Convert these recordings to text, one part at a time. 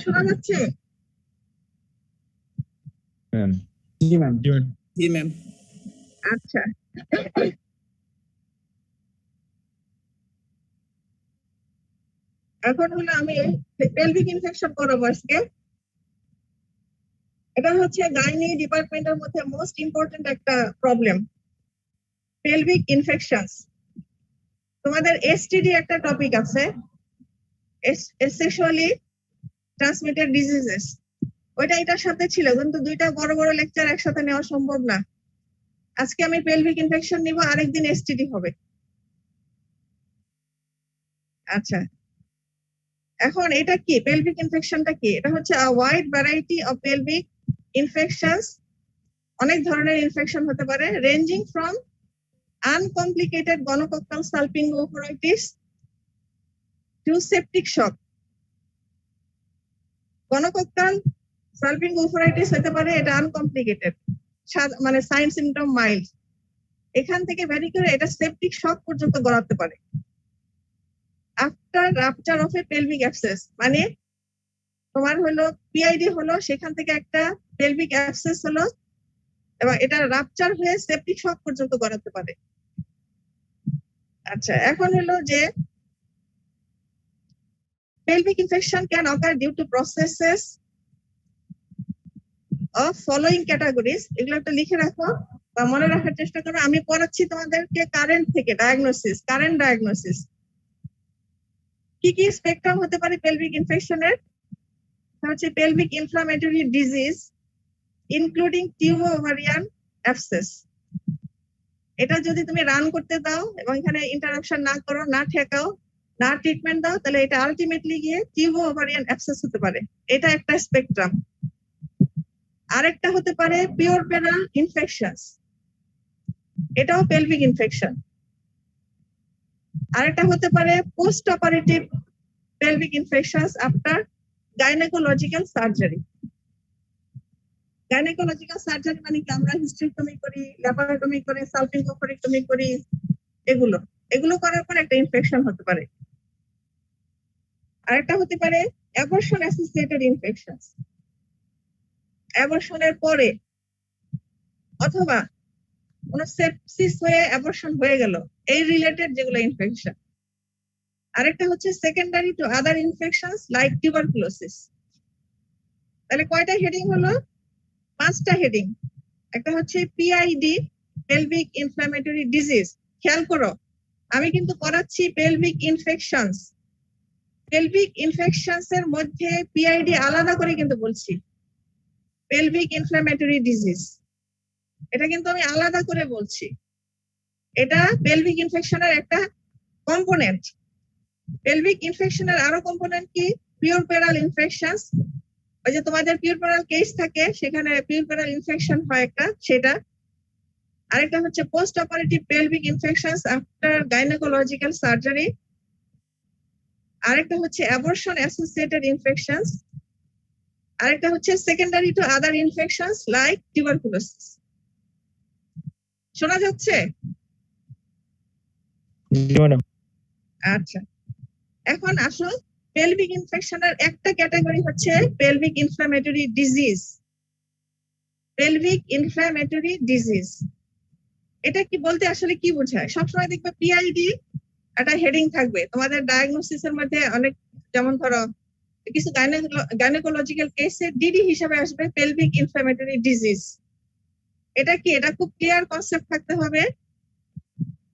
শোনা যাচ্ছে? ম্যাম জি ম্যাম। জি ম্যাম। আচ্ছা, এখন হলো আমি পেলভিক ইনফেকশন করাবো আজকে। এটা হচ্ছে গাইনি ডিপার্টমেন্টের মধ্যে মোস্ট ইম্পর্টেন্ট একটা প্রবলেম, পেলভিক ইনফেকশনস। তোমাদের এসটিডি একটা টপিক আছে, সেক্সুয়ালি ট্রান্সমিটেড ডিজিজেস। ওইটা এটার সাথে ছিল, কিন্তু দুইটা বড় বড় লেকচার একসাথে নেওয়া সম্ভব না। আজকে আমি পেলভিক ইনফেকশন নিব, আরেকদিন এসটিডি হবে। আচ্ছা, এখন এটা কি পেলভিক ইনফেকশনটা কি? এটা হচ্ছে a wide variety of pelvic infections. অনেক ধরনের ইনফেকশন হতে পারে, ranging from uncomplicated gonococcal salpingoophoritis to septic shock. Gonococcal salpingoophoritis হতে পারে, এটা আনকমপ্লিকেটেড, মানে সাইন সিমটম মাইল্ড। এখান থেকে ভ্যারি করে এটা সেপটিক শক পর্যন্ত গড়াতে পারে। After rupture of A pelvic abscess, মানে তোমার হলো পিআইডি হলো, সেখান থেকে একটা পেলভিক অ্যাবসেস হলো এবং এটা রাপচার হয়ে সেপটিক শক পর্যন্ত গড়াতে পারে। আচ্ছা, এখন হলো যে pelvic infection can occur due to processes of following categories. এগুলো একটা লিখে রাখো বা মনে রাখার চেষ্টা করো। আমি পড়াচ্ছি তোমাদেরকে কারেন্ট থেকে, কারেন্ট ডায়াগনোসিস। কি কি স্পেকট্রাম হতে পারে পেলভিক ইনফেকশনের? হচ্ছে pelvic inflammatory disease including tubo ovarian abscess. এটা যদি তুমি রান করতে দাও এবং এখানে ইন্টারাপশন না করো, না ঠেকাও, না ট্রিটমেন্ট দাও, তাহলে এটা আলটিমেটলি গিয়ে টিউবো ওভারিয়ান অ্যাবসেস হতে পারে। এটা একটা স্পেকট্রাম। আরেকটা হতে পারে পিওর পেনাল ইনফেকশনস, এটাও পেলভিক ইনফেকশন। আরেকটা হতে পারে post operative pelvic infections after gynaecological surgery. Gynaecological surgery মানে কি? আমরা হিস্টেরেক্টমি করি, ল্যাপারোটমি করি, সালপিঙ্গোফোরেক্টমি করি, এগুলো করার পর একটা ইনফেকশন হতে পারে। আরেকটা হতে পারে অ্যাবর্শন অ্যাসোসিয়েটেড ইনফেকশনস, অ্যাবর্শনের পরে অথবা কোন সেপসিস হয়ে অ্যাবর্শন হয়ে গেল, এই রিলেটেড যেগুলো ইনফেকশন। আরেকটা হচ্ছে secondary to other infections like tuberculosis. তাহলে কয়টা হেডিং হলো? 5টা হেডিং। একটা হচ্ছে পিআইডি, পেলভিক ইনফ্লামেটরি ডিজিজ। খেয়াল করো, আমি কিন্তু পড়াচ্ছি পেলভিক ইনফেকশনস। পেলভিক ইনফেকশনস এর মধ্যে পিআইডি আলাদা করে কিন্তু বলছি, পেলভিক ইনফ্লামেটরি ডিজিজ এটা কিন্তু আমি আলাদা করে বলছি। এটা পেলভিক ইনফেকশনের একটা কম্পোনেন্ট। পেলভিক ইনফেকশনের আরো কম্পোনেন্ট কি? পিউরপেরাল ইনফেকশনস। ওই যে তোমাদের পিউরপেরাল কেস থাকে, সেখানে পিউরপেরাল ইনফেকশন হয় একটা, সেটা। আরেকটা হচ্ছে post operative pelvic infections after gynaecological surgery. আরেকটা হচ্ছে অ্যাবর্শন অ্যাসোসিয়েটেড ইনফেকশনস। আরেকটা হচ্ছে secondary to other infections like tuberculosis. শোনা যাচ্ছে? আচ্ছা, এখন আসো, পেলভিক ইনফেকশনের একটা ক্যাটাগরি হচ্ছে pelvic inflammatory disease. Pelvic inflammatory disease এটা কি বলতে আসলে কি বোঝায়? সবসময় দেখবে পিআইডি একটা হেডিং থাকবে তোমাদের ডায়াগনোসিসের মধ্যে। অনেক, যেমন ধরো কিছু গাইনেকোলজিক্যাল কেসে ডিডি হিসাবে আসবে পেলভিক ইনফ্লামেটরি ডিজিজ। এটা কি? এটা খুব ক্লিয়ার কনসেপ্ট থাকতে হবে।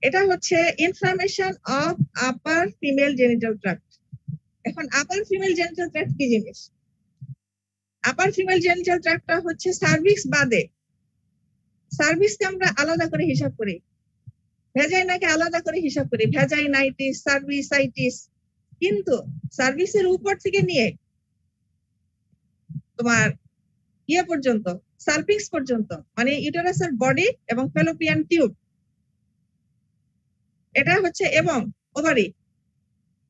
এটা হচ্ছে inflammation of upper female genital tract. এখন আপার ফিমেল জেনিটাল ট্র্যাক্ট কি জিনিস? আপার ফিমেল জেনিটাল ট্র্যাক্টটা হচ্ছে সার্ভিক্স বাদে। সার্ভিক্সকে আমরা আলাদা করে হিসাব করি, ভ্যাজাইনাকে আলাদা করে হিসাব করি, ভ্যাজাইনাইটিস, সার্ভিসাইটিস। কিন্তু সার্ভিক্সের উপর থেকে নিয়ে তোমার ইয়ে পর্যন্ত, সার্ভিক্স পর্যন্ত, মানে ইউটেরাসের বডি এবং ফ্যালোপিয়ান টিউব, এটা হচ্ছে, এবং ওভারি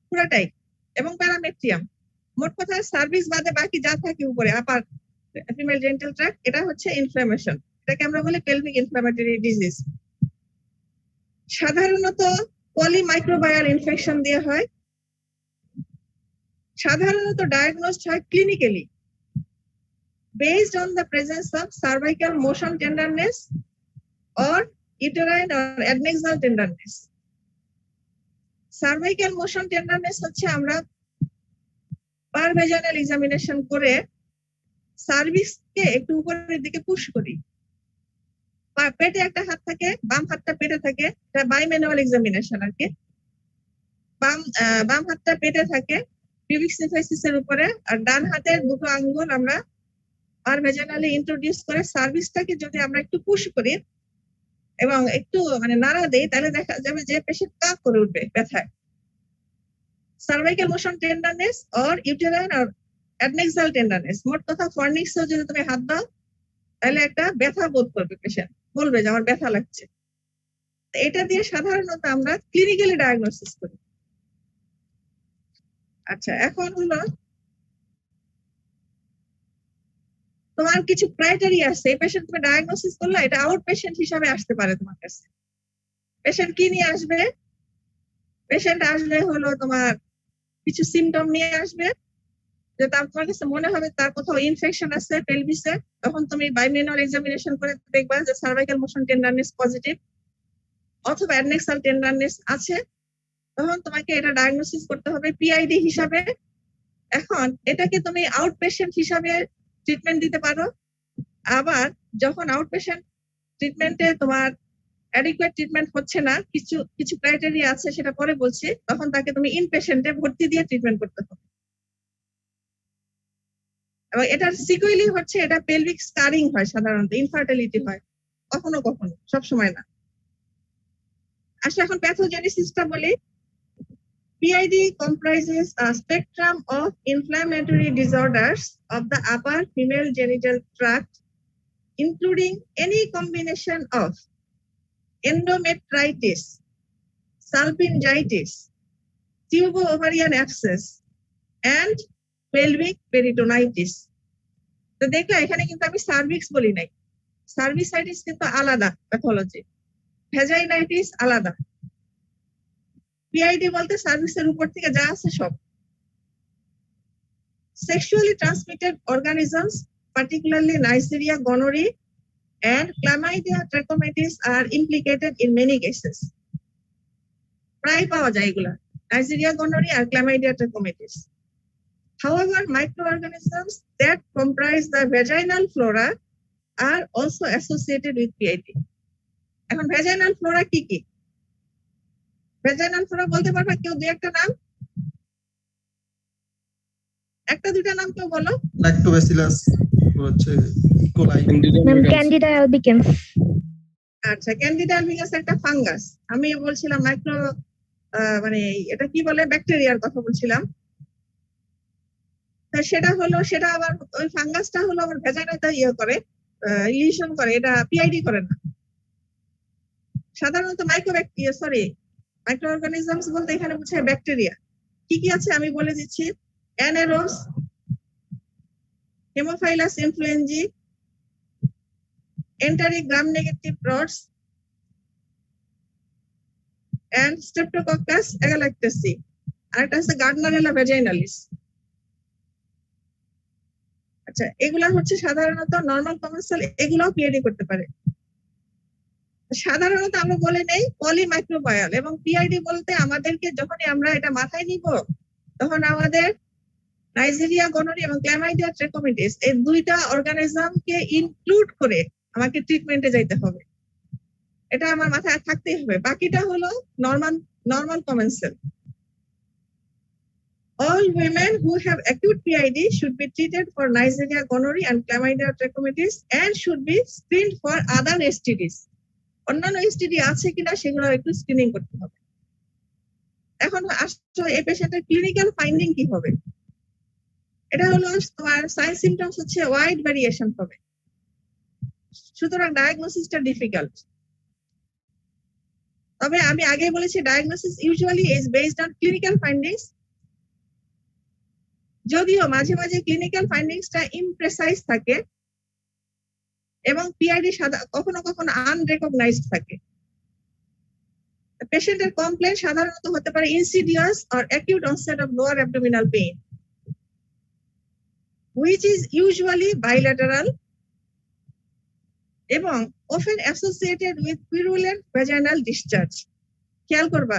পুরাটাই, এবং প্যারামেট্রিয়াম। মোট কথা সার্ভিক্স বাদে বাকি যা থাকে উপরে আপার ফিমেল জেনিটাল ট্র্যাক্ট, এটা হচ্ছে ইনফ্লামেশন। এটাকে আমরা বলি পেলভিক ইনফ্লামেটরি ডিজিজ। সাধারণত পলিমাইক্রোবায়াল ইনফেকশন দিয়ে হয়। সাধারণত ডায়াগনোসড হয় clinically based on the presence of cervical motion tenderness or uterine or adnexal tenderness. Cervical motion tenderness হচ্ছে আমরা পার ভেজাইনাল এক্সামিনেশন করে সার্ভিক্সকে একটু উপরের দিকে পুশ করি। পেটে একটা হাত থাকে, বাম হাতটা পেটে থাকে, এটা বাইম্যানুয়াল এক্সামিনেশন আর কি। বাম হাতটা পেটে থাকে পিউবিক সিম্ফাইসিসের উপরে, আর ডান হাতের দুটো আঙ্গুল আমরা আর ভেজাইনালি ইন্ট্রোডিউস করে সার্ভিসটাকে যদি আমরা একটু পুশ করি এবং একটু মানে নাড়া দেই, তাহলে দেখা যাবে যে পেশেন্ট কাক করে উঠবে ব্যথায়। Cervical motion tenderness or uterine or adnexal tenderness, মোট কথা ফর্নিক্সও যদি তুমি হাত দাও তাহলে একটা ব্যথা বোধ করবে পেশেন্ট, বলবে যে আমার ব্যথা লাগছে। এটা দিয়ে সাধারণত আমরা ক্লিনিক্যালি ডায়াগনোসিস করি। আচ্ছা, এখন হলো তোমার কিছু ক্রাইটেরিয়া আছে। এই পেশেন্ট তুমি ডায়াগনোসিস করলে এটা আউট পেশেন্ট হিসাবে আসতে পারে তোমার কাছে। পেশেন্ট কি নিয়ে আসবে? পেশেন্ট আসলে হলো তোমার কিছু সিমটম নিয়ে আসবে, যে তোমার কাছে মনে হবে তার কোথাও ইনফেকশন আছে পেলভিসে, তখন তুমি বাইম্যানুয়াল এক্সামিনেশন করে দেখবা যে সার্ভাইকাল মোশন টেন্ডারনেস পজিটিভ অথবা অ্যাডনেক্সাল টেন্ডারনেস আছে, তখন তোমাকে এটা ডায়াগনোসিস করতে হবে পিআইডি হিসাবে। এখন এটাকে তুমি আউট পেশেন্ট হিসাবে ট্রিটমেন্ট দিতে পারো, আবার যখন আউট পেশেন্ট ট্রিটমেন্টে তোমার অ্যাডিকুয়েট ট্রিটমেন্ট হচ্ছে না, কিছু কিছু ক্রাইটেরিয়া আছে সেটা পরে বলছি, তখন তাকে তুমি ইনপেশেন্টে ভর্তি দিয়ে ট্রিটমেন্ট করতে হবে। এবং এটার সিকুয়েলি হচ্ছে এটা পেলভিক স্কারিং হয়, সাধারণত ইনফার্টিলিটি হয় কখনো কখনো, সব সময় না। আসলে এখন প্যাথোজেনেসিসটা বলি। PID comprises a spectrum of inflammatory disorders of the upper female genital tract, including any combination of endometritis, salpingitis, tubo-ovarian abscess, and pelvic peritonitis. তো দেখো এখানে কিন্তু আমি সার্ভিক্স বলি নাই, সার্ভিসাইটিস কিন্তু আলাদা প্যাথোলজি, ভেজাইনাইটিস আলাদা। PID বলতে সার্ভিসের উপর থেকে যা আছে সব। Sexually transmitted organisms, particularly Neisseria gonorrhoeae and Chlamydia trachomatis, are implicated in many cases. প্রায় পাওয়া যায় এগুলা, Neisseria gonorrhoeae R Chlamydia trachomatis. However, microorganisms that comprise the vaginal flora are also associated with PID. এখন vaginal flora কি কি? vaginal flora বলতে পারবা কেউ? দুই একটা নাম, একটা দুইটা নাম কেউ বলো। ল্যাক্টোব্যাসিলাস, হচ্ছে ইকোলাই, ক্যান্ডিডা অ্যালবিকেন্স। আচ্ছা, ক্যান্ডিডা অ্যালবিকাস একটা ফাঙ্গাস। আমি বলছিলাম মাইক্রো মানে এটা কি বলে, ব্যাকটেরিয়ার কথা বলছিলাম। সেটা হলো, সেটা আবার ওই ফাঙ্গাসটা হলো আবার ভেজাইনাতে করে, ইলিউশন করে, এটা পিআইডি করে না। সাধারণত মাইক্রো অর্গানিজমস বলতে এখানে বুঝায় ব্যাকটেরিয়া। কি কি আছে আমি বলে দিচ্ছি। Anaerobes, haemophilus influenzae, enteric gram negative rods, and Streptococcus agalactacea, আর একটা আছে গার্ডনারেলা ভ্যাজাইনালিস। আচ্ছা, এগুলা হচ্ছে সাধারণত নরমাল কমার্শিয়াল, এগুলাও পিআইডি করতে পারে। সাধারণত আমরা বলে নেই পলিমাইক্রোবায়াল, এবং পিআইডি বলতে আমাদেরকে যখনই আমরা এটা মাথায় নিব, তখন আমাদের নাইজেরিয়া গনোরিয়া এবং ক্ল্যামাইডিয়া ট্রেকোমাটিস এই দুইটা অর্গানিজমকে ইনক্লুড করে আমাকে ট্রিটমেন্টে যাইতে হবে, এটা আমার মাথায় থাকতেই হবে। বাকিটা হলো normal কমেন্সেল। All women who have acute PID should be treated for Neisseria gonorrhoeae and Chlamydia trachomatis and should be screened for other STDs. অন্যান্য এসটিডি আছে কিনা সেগুলো একটু স্ক্রিনিং করতে হবে। এখন আসলে এই পেশেন্টের ক্লিনিক্যাল ফাইন্ডিং কি হবে? এটা হলো তোমার সাইন সিমটমস হচ্ছে ওয়াইড ভ্যারিয়েশন হবে, সুতরাং ডায়াগনোসিসটা ডিফিকাল্ট। তবে আমি আগে বলেছি diagnosis usually is based on clinical findings, যদিও মাঝে মাঝে ক্লিনিক্যাল ফাইন্ডিংসটা ইমপ্রেসাইজ থাকে এবং পিআইডি কখনো কখনো আনরেকগনাইজড থাকে। পেশেন্টের কমপ্লেন সাধারণত হতে পারে insidious or acute onset of lower abdominal pain, which is usually bilateral এবং often associated with purulent vaginal discharge. খেয়াল করবা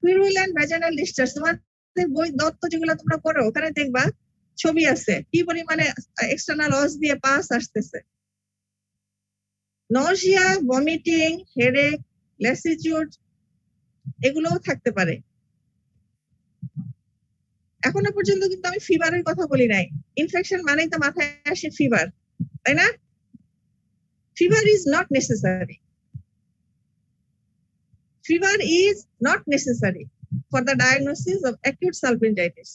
purulent vaginal discharge তোমাদের বই দত্ত যেগুলো তোমরা পড়ো ওখানে দেখবা ছবি আছে কি পরিমাণে এক্সটার্নাল অস দিয়ে পাস আসতেছে। নজিয়া, ভমিটিং, হেডেক, ল্যাসিটিউড এগুলোও থাকতে পারে। এখনো পর্যন্ত কিন্তু আমি ফিভারের কথা বলি নাই। ইনফেকশন মানেই তো মাথায় আসে ফিভার, তাই না? Fever is not necessary. Fever is not necessary for the diagnosis of acute salpingitis.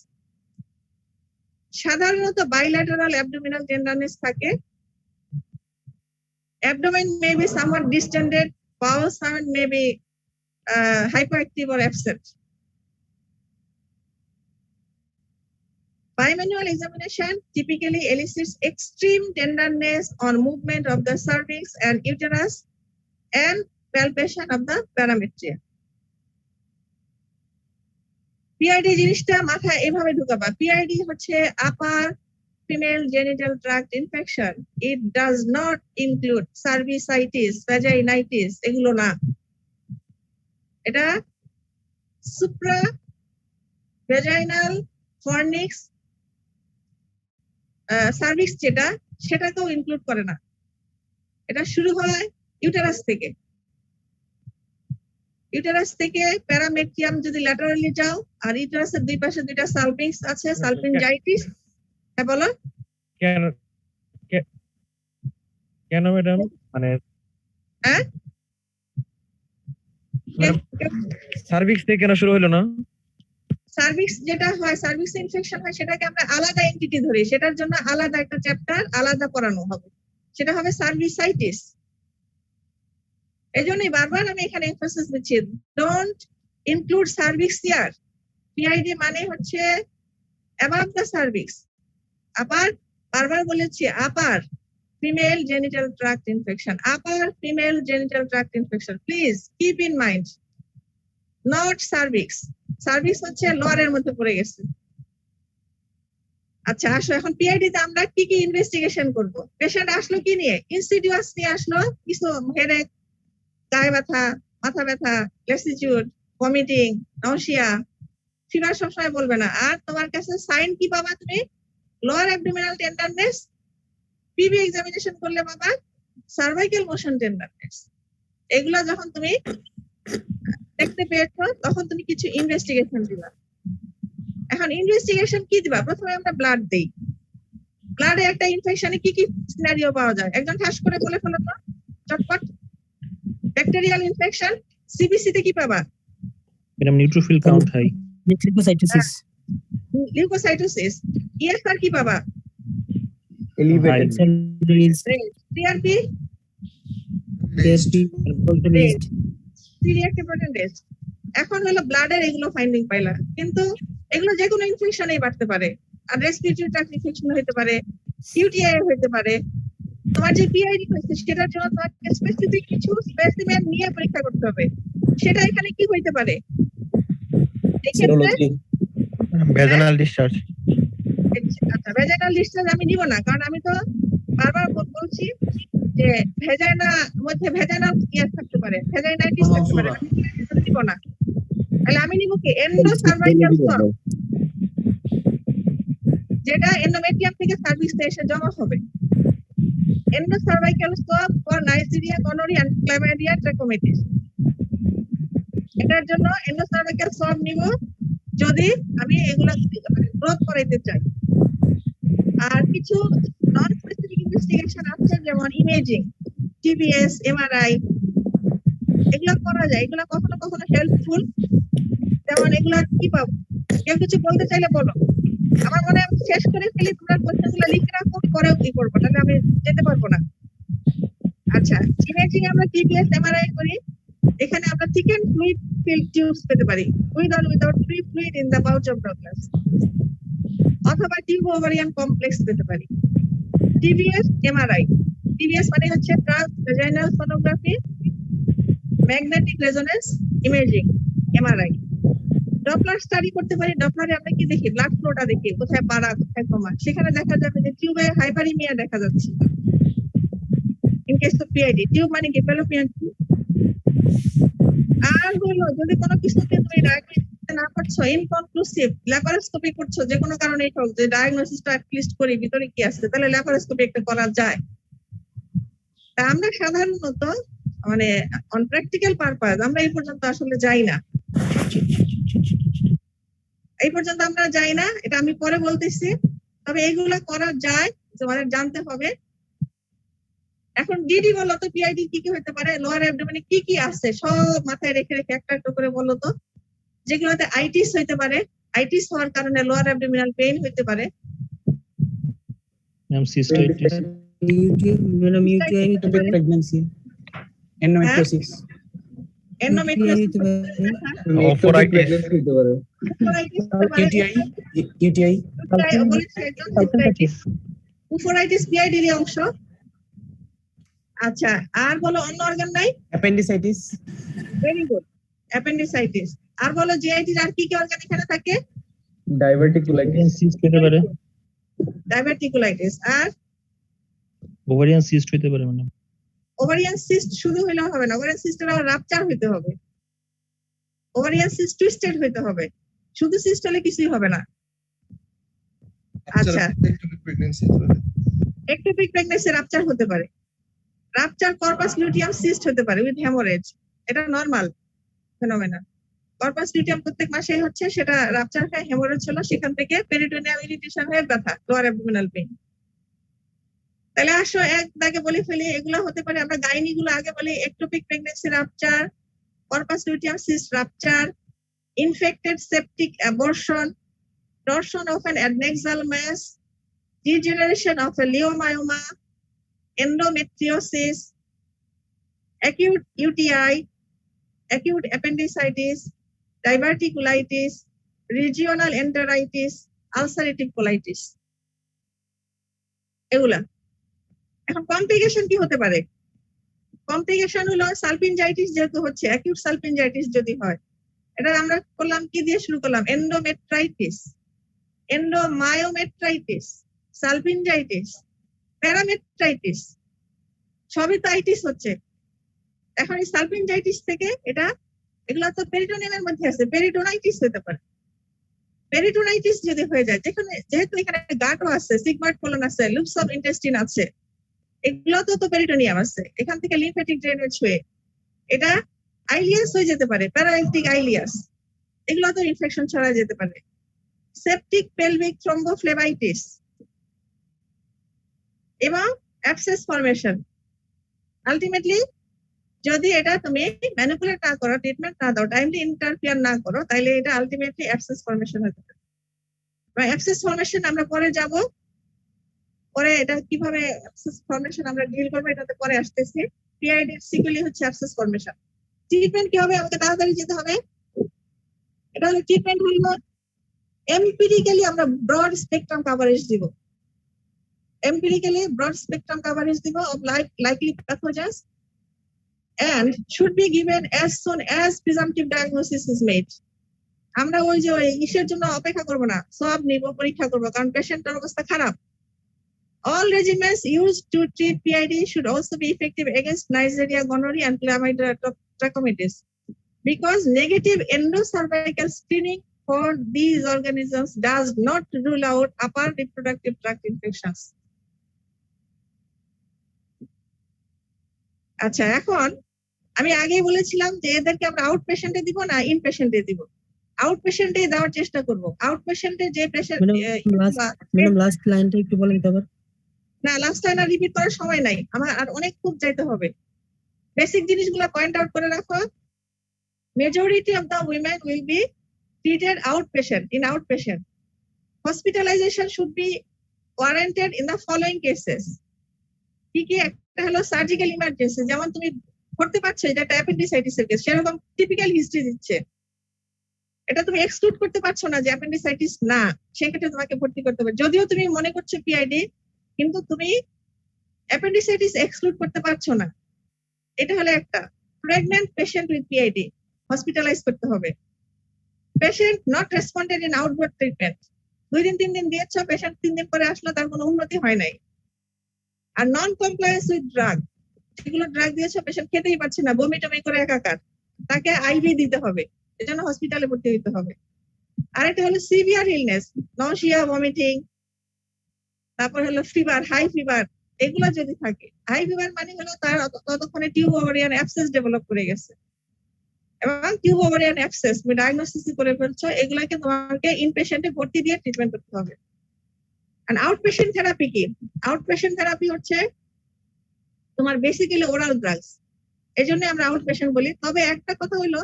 সাধারণত bilateral abdominal tenderness থাকে। Abdomen may be somewhat distended, bowel sound may be hyperactive or absent. Bimanual examination typically elicits extreme tenderness on movement of the cervix and uterus and palpation of the parametria. PID জিনিসটা মাথায় এভাবে ঢুকাবা। PID হচ্ছে upper female genital tract infection. It does not include cervicitis, vaginitis, এগুলো না। এটা supra vaginal fornix cervix যেটা সেটাকেও include করে না। এটা শুরু হয় ইউটেরাস থেকে। ইউটেরাস থেকে প্যারামেট্রিয়াম যদি ল্যাটারালি যাও আর ইউটেরাসের দুই পাশে দুইটা সালপিংস আছে, সালপিনজাইটিস। হ্যাঁ বলো। কেন ম্যাডাম মানে হ্যাঁ সার্ভিক্স থেকে কেন শুরু হলো না? সার্ভিক্স যেটা হয়, সার্ভিক্স ইনফেকশন হয়, সেটাকে আমরা আলাদা এন্টিটি ধরি, সেটার জন্য আলাদা একটা চ্যাপ্টার আলাদা পড়ানো হবে, সেটা হবে সার্ভিসাইটিস। এই জন্যই বারবার আমি এখানে এমফাসিস দিচ্ছি, don't include cervix here. PID মানে হচ্ছে অ্যাবাভ দ্য সার্ভিক্স, আপার, বারবার বলেছি upper female genital tract infection, upper female genital tract infection, please keep in mind, not cervix. Cervix হচ্ছে লোয়ারের মধ্যে পড়ে গেছে। আচ্ছা আসো এখন পিআইডি তে আমরা কি কি ইনভেস্টিগেশন করব। পেশেন্ট আসলো কি নিয়ে? ইনসিডিয়াস নিয়ে আসলো, কিছু হেডেক, গায়ে ব্যথা, মাথা ব্যথা, ল্যাসিটিউড, ভমিটিং, নশিয়া, ফিভার সবসময় বলবে না। আর তোমার কাছে সাইন কি পাবা তুমি? Lower abdominal tenderness, PB examination করলে বাবা সার্ভাইকাল মোশন টেন্ডারনেস। এগুলা যখন তুমি দেখতে পেয়েছো তখন তুমি কিছু ইনভেস্টিগেশন দিবা। এখন ইনভেস্টিগেশন কি দিবা? প্রথমে আমরা ব্লাড দেই। ব্লাডে একটা ইনফেকশনে কি কি সিনারিও পাওয়া যায় একজন ঠাস করে বলে ফেলো তো চটপট। ব্যাকটেরিয়াল ইনফেকশন, সিবিসি তে কি পাবা? Madam neutrophil count high, leukocytosis. ESR কি পাবা? Elevated, CRP, C reactive protein test. এখন হলো ব্লাডের এগুলো ফাইন্ডিং পাইলা, কিন্তু এগুলো যে কোনো ইনফেকশনেই বাড়তে পারে। আর রেসপিরেটরি ট্র্যাক্ট ইনফেকশন হতে পারে, ইউটিআই হতে পারে। তোমার যে পিআইডি হয়েছে সেটার জন্য তোমাকে স্পেসিফিক কিছু স্পেসিমেন নিয়ে পরীক্ষা করতে হবে। সেটা এখানে কি হইতে পারে? Vaginal discharge. আচ্ছা ভ্যাজানাল ডিসচার্জ আমি নিব না, কারণ আমি তো বারবার বলছি যে ভেজাইনা মধ্যে ভেজাইনাল ইয়ার থাকতে পারে, ভেজাইনাইটিস থাকতে পারে, আমি নিব না। তাহলে আমি নিব কি? এন্ডোসার্ভাইকাল সোয়াব, যেটা এন্ডোমেট্রিয়াম থেকে সার্ভিক্সে এসে জমা হবে। এন্ডোসার্ভাইকাল সোয়াব ফর নাইজেরিয়া, গনোরিয়া, ক্লামাইডিয়া, ট্রাকোমাইটিস। এটার জন্য এন্ডোসার্ভাইকাল সোয়াব নিব যদি আমি এগুলা গ্রোথ করাইতে চাই। আর কিছু নন স্পেসিফিক ইনভেস্টিগেশন আছে, যেমন ইমেজিং, টিবিএস, এমআরআই, এগুলো করা যায়। এগুলো কখনো কখনো হেল্পফুল। যেমন এগুলা কি পাবো? কেউ কিছু বলতে চাইলে বলো। আমার মনে হয় শেষ করে ফেলি, তোমরা কোশ্চেনগুলো লিখে রাখো, পরেও কি করবো, তাহলে আমি যেতে পারবো না। আচ্ছা ইমেজিং আমরা টিবিএস, এমআরআই করি। এখানে আমরা থিকেন ফ্লুইড ফিল্ড টিউবস পেতে পারি, with or without free fluid in the pouch of Douglas, অথবা টিউব ওভারিয়ান কমপ্লেক্স পেতে পারি। TBS, MRI. টিবিএস মানে হচ্ছে transvaginal sonography, magnetic resonance imaging, MRI. Doppler study করতে পারি। ডপলারে আমরা কি দেখি? ব্লাড ফ্লোটা দেখি, কোথায় বাড়া কোথায় কমা। সেখানে দেখা যাবে যে টিউবে হাইপারিমিয়া দেখা যাচ্ছে। In case of PID, tube মানে কি? Fallopian tube. আর হলো যদি কোনো কিছুতে তুমি ডায়াগনোস করতে না পারছো, ইনকনক্লুসিভ, ল্যাপারোস্কোপি করছো, যে কোনো কারণেই হোক, যে ডায়াগনোসিসটা অ্যাটলিস্ট করি ভিতরে কি আছে, তাহলে ল্যাপারোস্কোপি একটা করা যায়। তা আমরা সাধারণত মানে অন প্র্যাকটিক্যাল পারপাস আমরা এই পর্যন্ত আসলে যাই না। এই পর্যন্ত আমরা যাই না, এটা আমি পরে বলতেছি। তবে এইগুলা করা যায়, তোমাদের জানতে হবে। এখন ডিডি বলো তো, পিআইডি কি কি হতে পারে, লোয়ার অ্যাবডোমেনে কি কি আছে সব মাথায় রেখে রেখে একটা একটা করে বলো তো। যেগুলোতে আইটিস হইতে পারে, আইটিস হওয়ার কারণে লোয়ার অ্যাবডোমিনাল পেইন হইতে পারে। ম্যাম সিস্টাইটিস, ম্যাডাম ইউটিআই হতে পারে, pregnancy, endometriosis, endometriosis, oophoritis, UTI, oophoritis PID এর অংশ। আচ্ছা, আর বলো অন্য অর্গান নাই? Appendicitis, very good, appendicitis. আর বলো জিআইটির আর কি কি অর্গান এখানে থাকে? ডাইভার্টিকুলাইটিস, সিস্ট হতে পারে, ডাইভার্টিকুলাইটিস। আর ওভারিয়ান সিস্ট হতে পারে ম্যাডাম। ওভারিয়ান সিস্ট শুধু হইলে হবে না, ওভারিয়ান সিস্টের আবার রাপচার হইতে হবে, ওভারিয়ান সিস্ট টুইস্টেড হইতে হবে। শুধু সিস্ট হলে কিছুই হবে না। আচ্ছা, প্রেগন্যান্সি এক্টোপিক প্রেগন্যান্সি রাপচার হতে পারে। রাপচার কর্পাস লুটিয়াম সিস্ট হতে পারে উইথ হেমোরেজ, এটা নরমাল ফেনোমেনা। কর্পাস লুটিয়াম প্রত্যেক মাসেই হচ্ছে, সেটা রাপচার হয়ে হেমোরেজ হলো, সেখান থেকে পেরিটোনিয়াম ইরিটেশন হয়ে ব্যথা, লোয়ার অ্যাবডোমিনাল পেইন। তাহলে আসো এক দাগে বলে ফেলি, এগুলো হতে পারে। আমরা গাইনি গুলো আগে বলি, ectopic pregnancy rupture, corpus luteum cyst rupture, infected septic abortion, torsion of an adnexal mass, degeneration of a leiomyoma, endometriosis, acute UTI, acute appendicitis, diverticulitis, regional enteritis, ulcerative colitis। এগুলা। এখন কমপ্লিকেশন কি হতে পারে? Complication হলো salpingitis, যেহেতু হচ্ছে acute salpingitis যদি হয়, এটা আমরা করলাম কি দিয়ে শুরু করলাম? এন্ডোমেট্রাইটিস, এন্ডোমায়োমেট্রাইটিস, সালপিনজাইটিস, প্যারামেট্রাইটিস, সবই তো আইটিস হচ্ছে। এখন এই সালপিনজাইটিস থেকে এটা, এগুলো তো পেরিটোনিয়ামের মধ্যে আছে, পেরিটোনাইটিস হতে পারে। পেরিটোনাইটিস যদি হয়ে যায়, যেহেতু এখানে গাটও আছে, সিগময়েড কোলন আছে, লুপস অফ ইন্টেস্টিন আছে, এগুলো তো পেরিটোনিয়াম আছে, এখান থেকে লিম্ফ্যাটিক ড্রেনেজ হয়ে এটা আইলিয়াস হয়ে যেতে পারে, প্যারালাইটিক আইলিয়াস, এগুলো তো ইনফেকশন ছড়া যেতে পারে। সেপটিক পেলভিক থ্রম্বোফ্লেবাইটিস এবং অ্যাবসেস ফরমেশন। আলটিমেটলি যদি এটা তুমি ম্যানিপুলেট না করো, ট্রিটমেন্ট না দাও, টাইমলি ইন্টারফিয়ার না করো, তাহলে এটা আলটিমেটলি অ্যাবসেস ফরমেশন হতে পারে। অ্যাবসেস ফরমেশন আমরা পরে যাব, পরে এটা কিভাবে অ্যাবসেস ফরমেশন আমরা ডিল করবো এটাতে পরে আসতেছি। পিআইডি সিকুয়েলি হচ্ছে অ্যাবসেস ফরমেশন। ট্রিটমেন্ট কি হবে? আমাকে তাড়াতাড়ি যেতে হবে। এটা হলো ট্রিটমেন্ট হলো এমপিরিক্যালি আমরা ব্রড স্পেকট্রাম কভারেজ দিব, এমপিরিক্যালি ব্রড স্পেকট্রাম কভারেজ দিব of likely pathogens and should be given as soon as presumptive diagnosis is made. আমরা ওই যে ইসের জন্য অপেক্ষা করব না, সব নিব, পরীক্ষা করব, কারণ পেশেন্টের অবস্থা খারাপ। All regimens used to treat PID should also be effective against Neisseria gonorrhea and Chlamydia trachomatis, because negative endocervical screening for these organisms does not rule out upper reproductive tract infections. আচ্ছা, এখন আমি আগেই বলেছিলাম যে এদেরকে আমরা out পেশেন্টে দিব না ইন পেশেন্টে দিব। আউট পেশেন্টে দেওয়ার চেষ্টা করব। আউট পেশেন্টে যে পেশেন্ট, ম্যাডাম লাস্ট লাইনটা একটু বলেন তো আবার। না, লাস্ট লাইন আর রিপিট করার সময় নাই, আমার আর অনেক খুব যাইতে হবে। বেসিক জিনিসগুলো পয়েন্ট আউট করে রাখো। Majority of the women will be treated outpatient, in outpatient. Hospitalization should be warranted in the following cases. কি একটা হলো সার্জিক্যাল ইমার্জেন্সি, যেমন তুমি ধরতে পারছো এটা একটা অ্যাপেন্ডিসাইটিস এর কেস, সেরকম টিপিক্যাল হিস্ট্রি দিচ্ছে, এটা তুমি এক্সক্লুড করতে পারছো না যে অ্যাপেন্ডিসাইটিস না, সেক্ষেত্রে তোমাকে ভর্তি করতে হবে। যদিও তুমি মনে করছো পিআইডি, কিন্তু তুমি অ্যাপেন্ডিসাইটিস এক্সক্লুড করতে পারছো না। এটা হলো একটা। Pregnant patient with PID hospitalise করতে হবে। Patient not responded in outdoor treatment, 2 দিন 3 দিন দিয়েছ, পেশেন্ট 3 দিন পরে আসলো, তার কোনো উন্নতি হয় নাই। আর নন কমপ্লায়েন্স উইথ ড্রাগ, যেগুলো ড্রাগ দিয়েছো পেশেন্ট খেতেই পারছে না, বমি টমি করে একাকার, তাকে আইভি দিতে হবে, এজন্য হসপিটালে ভর্তি হতে হবে। আরেকটা হলো সিভিয়ার ইলনেস, নশিয়া, ভমিটিং, তারপর হলো ফিভার, হাই ফিভার, এগুলো যদি থাকে, হাই ফিভার মানে হলো তার ততক্ষণে টিউব ওভারিয়ান অ্যাবসেস ডেভেলপ করে গেছে, এবং টিউব ওভারিয়ান অ্যাবসেস তুমি ডায়াগনোসিস করে ফেলছো, এগুলাকে তোমাকে ইনপেশেন্টে ভর্তি দিয়ে ট্রিটমেন্ট করতে হবে। আর আউটপেশেন্ট থেরাপি কি? আউটপেশেন্ট থেরাপি হচ্ছে তোমার বেসিক্যালি ওরাল ড্রাগস, এই জন্য আমরা আউটপেশেন্ট বলি। তবে একটা কথা হলো,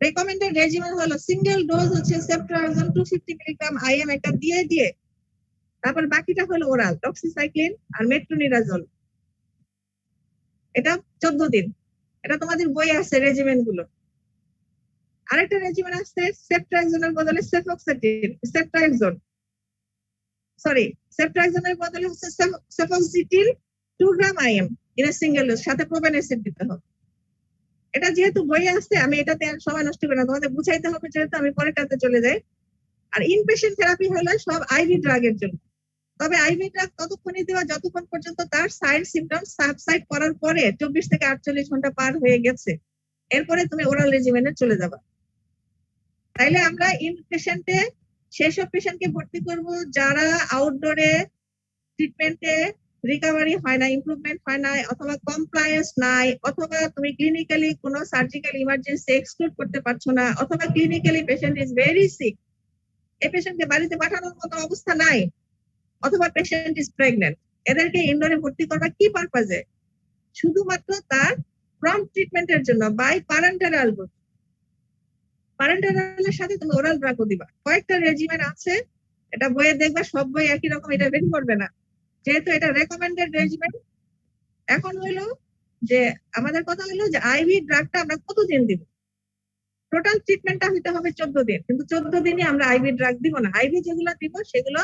রেকমেন্ডেড রেজিমেন হলো সিঙ্গেল ডোজ হচ্ছে সেপ্ট্রাজোন 250 মিলিগ্রাম আইএম একটা দিয়ে তারপর বাকিটা হলো ওরাল, ডক্সিসাইক্লিন আর মেট্রোনিডাজোল, এটা 14 দিন। এটা তোমাদের বই আছে রেজিমেন গুলো। আরেকটা রেজিমেন আছে সেপ্ট্রাজোনের বদলে সেপ্ট্রাজোনের বদলে হচ্ছে cefoxitin 2 gram IM in a single dose, সাথে প্রোবেনএসিড দিতে হবে। এটা যেহেতু বইয়ে আছে, আমি এটাতে আর সময় নষ্ট করি না, তোমাদের বুঝাইতে হবে, যেহেতু আমি পরেরটাতে চলে যাই। আর ইনপেশেন্ট থেরাপি হলো সব আইভি ড্রাগের জন্য। তবে আইভি ড্রাগ ততক্ষণই দেওয়া যতক্ষণ পর্যন্ত তার সাইড সিমটমস সাবসাইড করার পরে 24 থেকে 48 ঘন্টা পার হয়ে গেছে, এরপরে তুমি ওরাল রেজিমেনে চলে যাবা। তাইলে আমরা ইনপেশেন্টে সেসব পেশেন্টকে ভর্তি করব যারা আউটডোরে ট্রিটমেন্টে রিকভারি হয় না, ইমপ্রুভমেন্ট হয় না, অথবা কমপ্লায়েন্স নাই, অথবা তুমি ক্লিনিক্যালি কোনো সার্জিক্যাল ইমার্জেন্সি এক্সক্লুড করতে পারছো না, অথবা clinically patient is very sick, এই পেশেন্টকে বাড়িতে পাঠানোর মতো অবস্থা নাই, অথবা পেশেন্ট ইজ প্রেগন্যান্ট, এদেরকে ইনডোরে ভর্তি করবা কি পারপাজে? শুধুমাত্র তার প্রম্পট ট্রিটমেন্টের জন্য বাই প্যারেন্টারাল রুট। প্যারেন্টারালের সাথে তুমি ওরাল ড্রাগও দিবা। কয়েকটা রেজিমেন আছে, এটা বইয়ে দেখবা, সব বই একই রকম, এটা বের করবে না, যেহেতু এটা রেকমেন্ডেড রেজিমেন। এখন হলো যে আমাদের কথা হলো যে আইভি ড্রাগটা আমরা কতদিন দিব? টোটাল ট্রিটমেন্টটা হইতে হবে 14 দিন, কিন্তু 14 দিনই আমরা আইভি ড্রাগ দিব না। আইভি যেগুলো দিব সেগুলো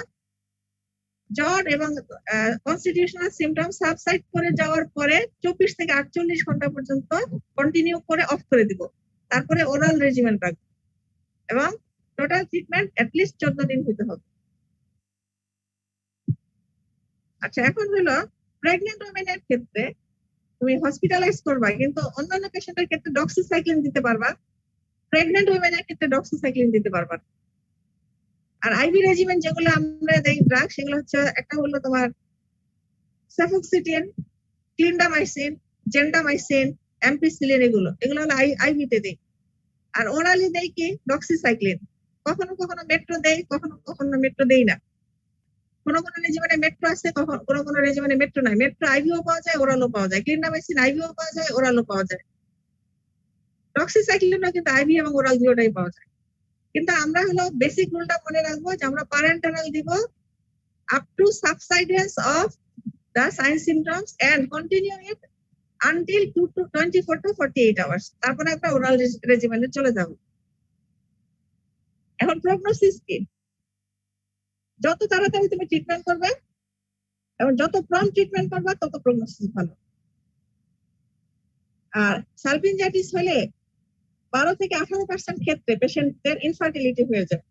জ্বর এবং কনস্টিটিউশনাল সিমটম সাবসাইড করে যাওয়ার পরে 24 থেকে 48 ঘন্টা পর্যন্ত কন্টিনিউ করে অফ করে দিব, তারপরে ওরাল রেজিমেন রাখবো, এবং টোটাল ট্রিটমেন্ট অ্যাটলিস্ট 14 দিন হইতে হবে। আচ্ছা, এখন হলো প্রেগনেন্ট ওমেনের ক্ষেত্রে তুমি হসপিটালাইজ করবা, কিন্তু অন্যান্য পেশেন্টের ক্ষেত্রে ডক্সিসাইক্লিন দিতে পারবা, প্রেগনেন্ট ওমেনের ক্ষেত্রে ডক্সিসাইক্লিন দিতে পারবা। আর আইভি রেজিমেন যেগুলো আমরা দেই ড্রাগ, সেগুলো হচ্ছে একটা হলো তোমার সেফক্সিটিন, ক্লিন্ডামাইসিন, জেন্ডামাইসিন, অ্যাম্পিসিলিন, এগুলো হলো আইভিতে দেই। আর ওরালি দেই কি ডক্সিসাইক্লিন, কখনো কখনো মেট্রো দেই, কখনো কখনো মেট্রো দেই না। কোনো কোনো রেজিমেনে মেট্রো আছে, কোনো কোনো রেজিমেনে মেট্রো নাই। মেট্রো আইভিও পাওয়া যায়, ওরালও পাওয়া যায়, ক্লিন্ডামাইসিন আইভিও পাওয়া যায়, ওরালও পাওয়া যায়। ডক্সিসাইক্লিনও কিন্তু আইভি এবং ওরাল দুটোই পাওয়া যায়। কিন্তু আমরা হলো বেসিক রুলটা মনে রাখবো যে আমরা প্যারেন্টারাল দিব up to subsidence of the sign symptoms and continue it until 24 to 48 hours, তারপরে আমরা ওরাল রেজিমেনে চলে যাব। এখন প্রগনোসিস কি? যত তাড়াতাড়ি তুমি ট্রিটমেন্ট করবে এবং যত প্রম্পট ট্রিটমেন্ট করবে তত প্রগনোসিস ভালো। আর সালপিনজাইটিস হলে 12 থেকে 18% ক্ষেত্রে পেশেন্টদের ইনফার্টিলিটি হয়ে যায়,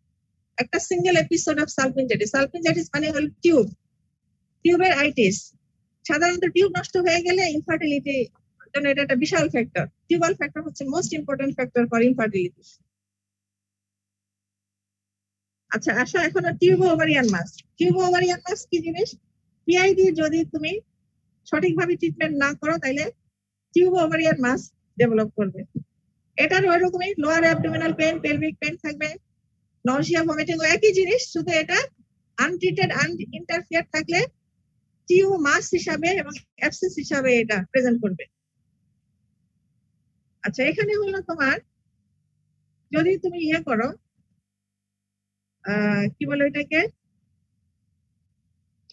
একটা single episode of salpingitis. Salpingitis মানে হলো টিউবের আইটিস। সাধারণত টিউব নষ্ট হয়ে গেলে ইনফার্টিলিটি জন্য এটা একটা বিশাল ফ্যাক্টর। টিউবাল ফ্যাক্টর হচ্ছে most important factor for infertility. আচ্ছা, আসো এখন টিউবো ওভারিয়ান মাস। টিউবো ওভারিয়ান মাস কি জিনিস? পিআইডি যদি তুমি সঠিকভাবে ট্রিটমেন্ট না করো তাহলে টিউবো ওভারিয়ান মাস ডেভেলপ করবে। এটার ওই রকমই lower abdominal pain, pelvic pain থাকবে, নজিয়া, ভমিটিং, একই জিনিস, শুধু এটা আনট্রিটেড আনইন্টারফিয়ার থাকলে টিউব মাস হিসাবে এবং অ্যাবসেস হিসাবে এটা প্রেজেন্ট করবে। আচ্ছা, এখানে হলো তোমার যদি তুমি করো কি বলে এটাকে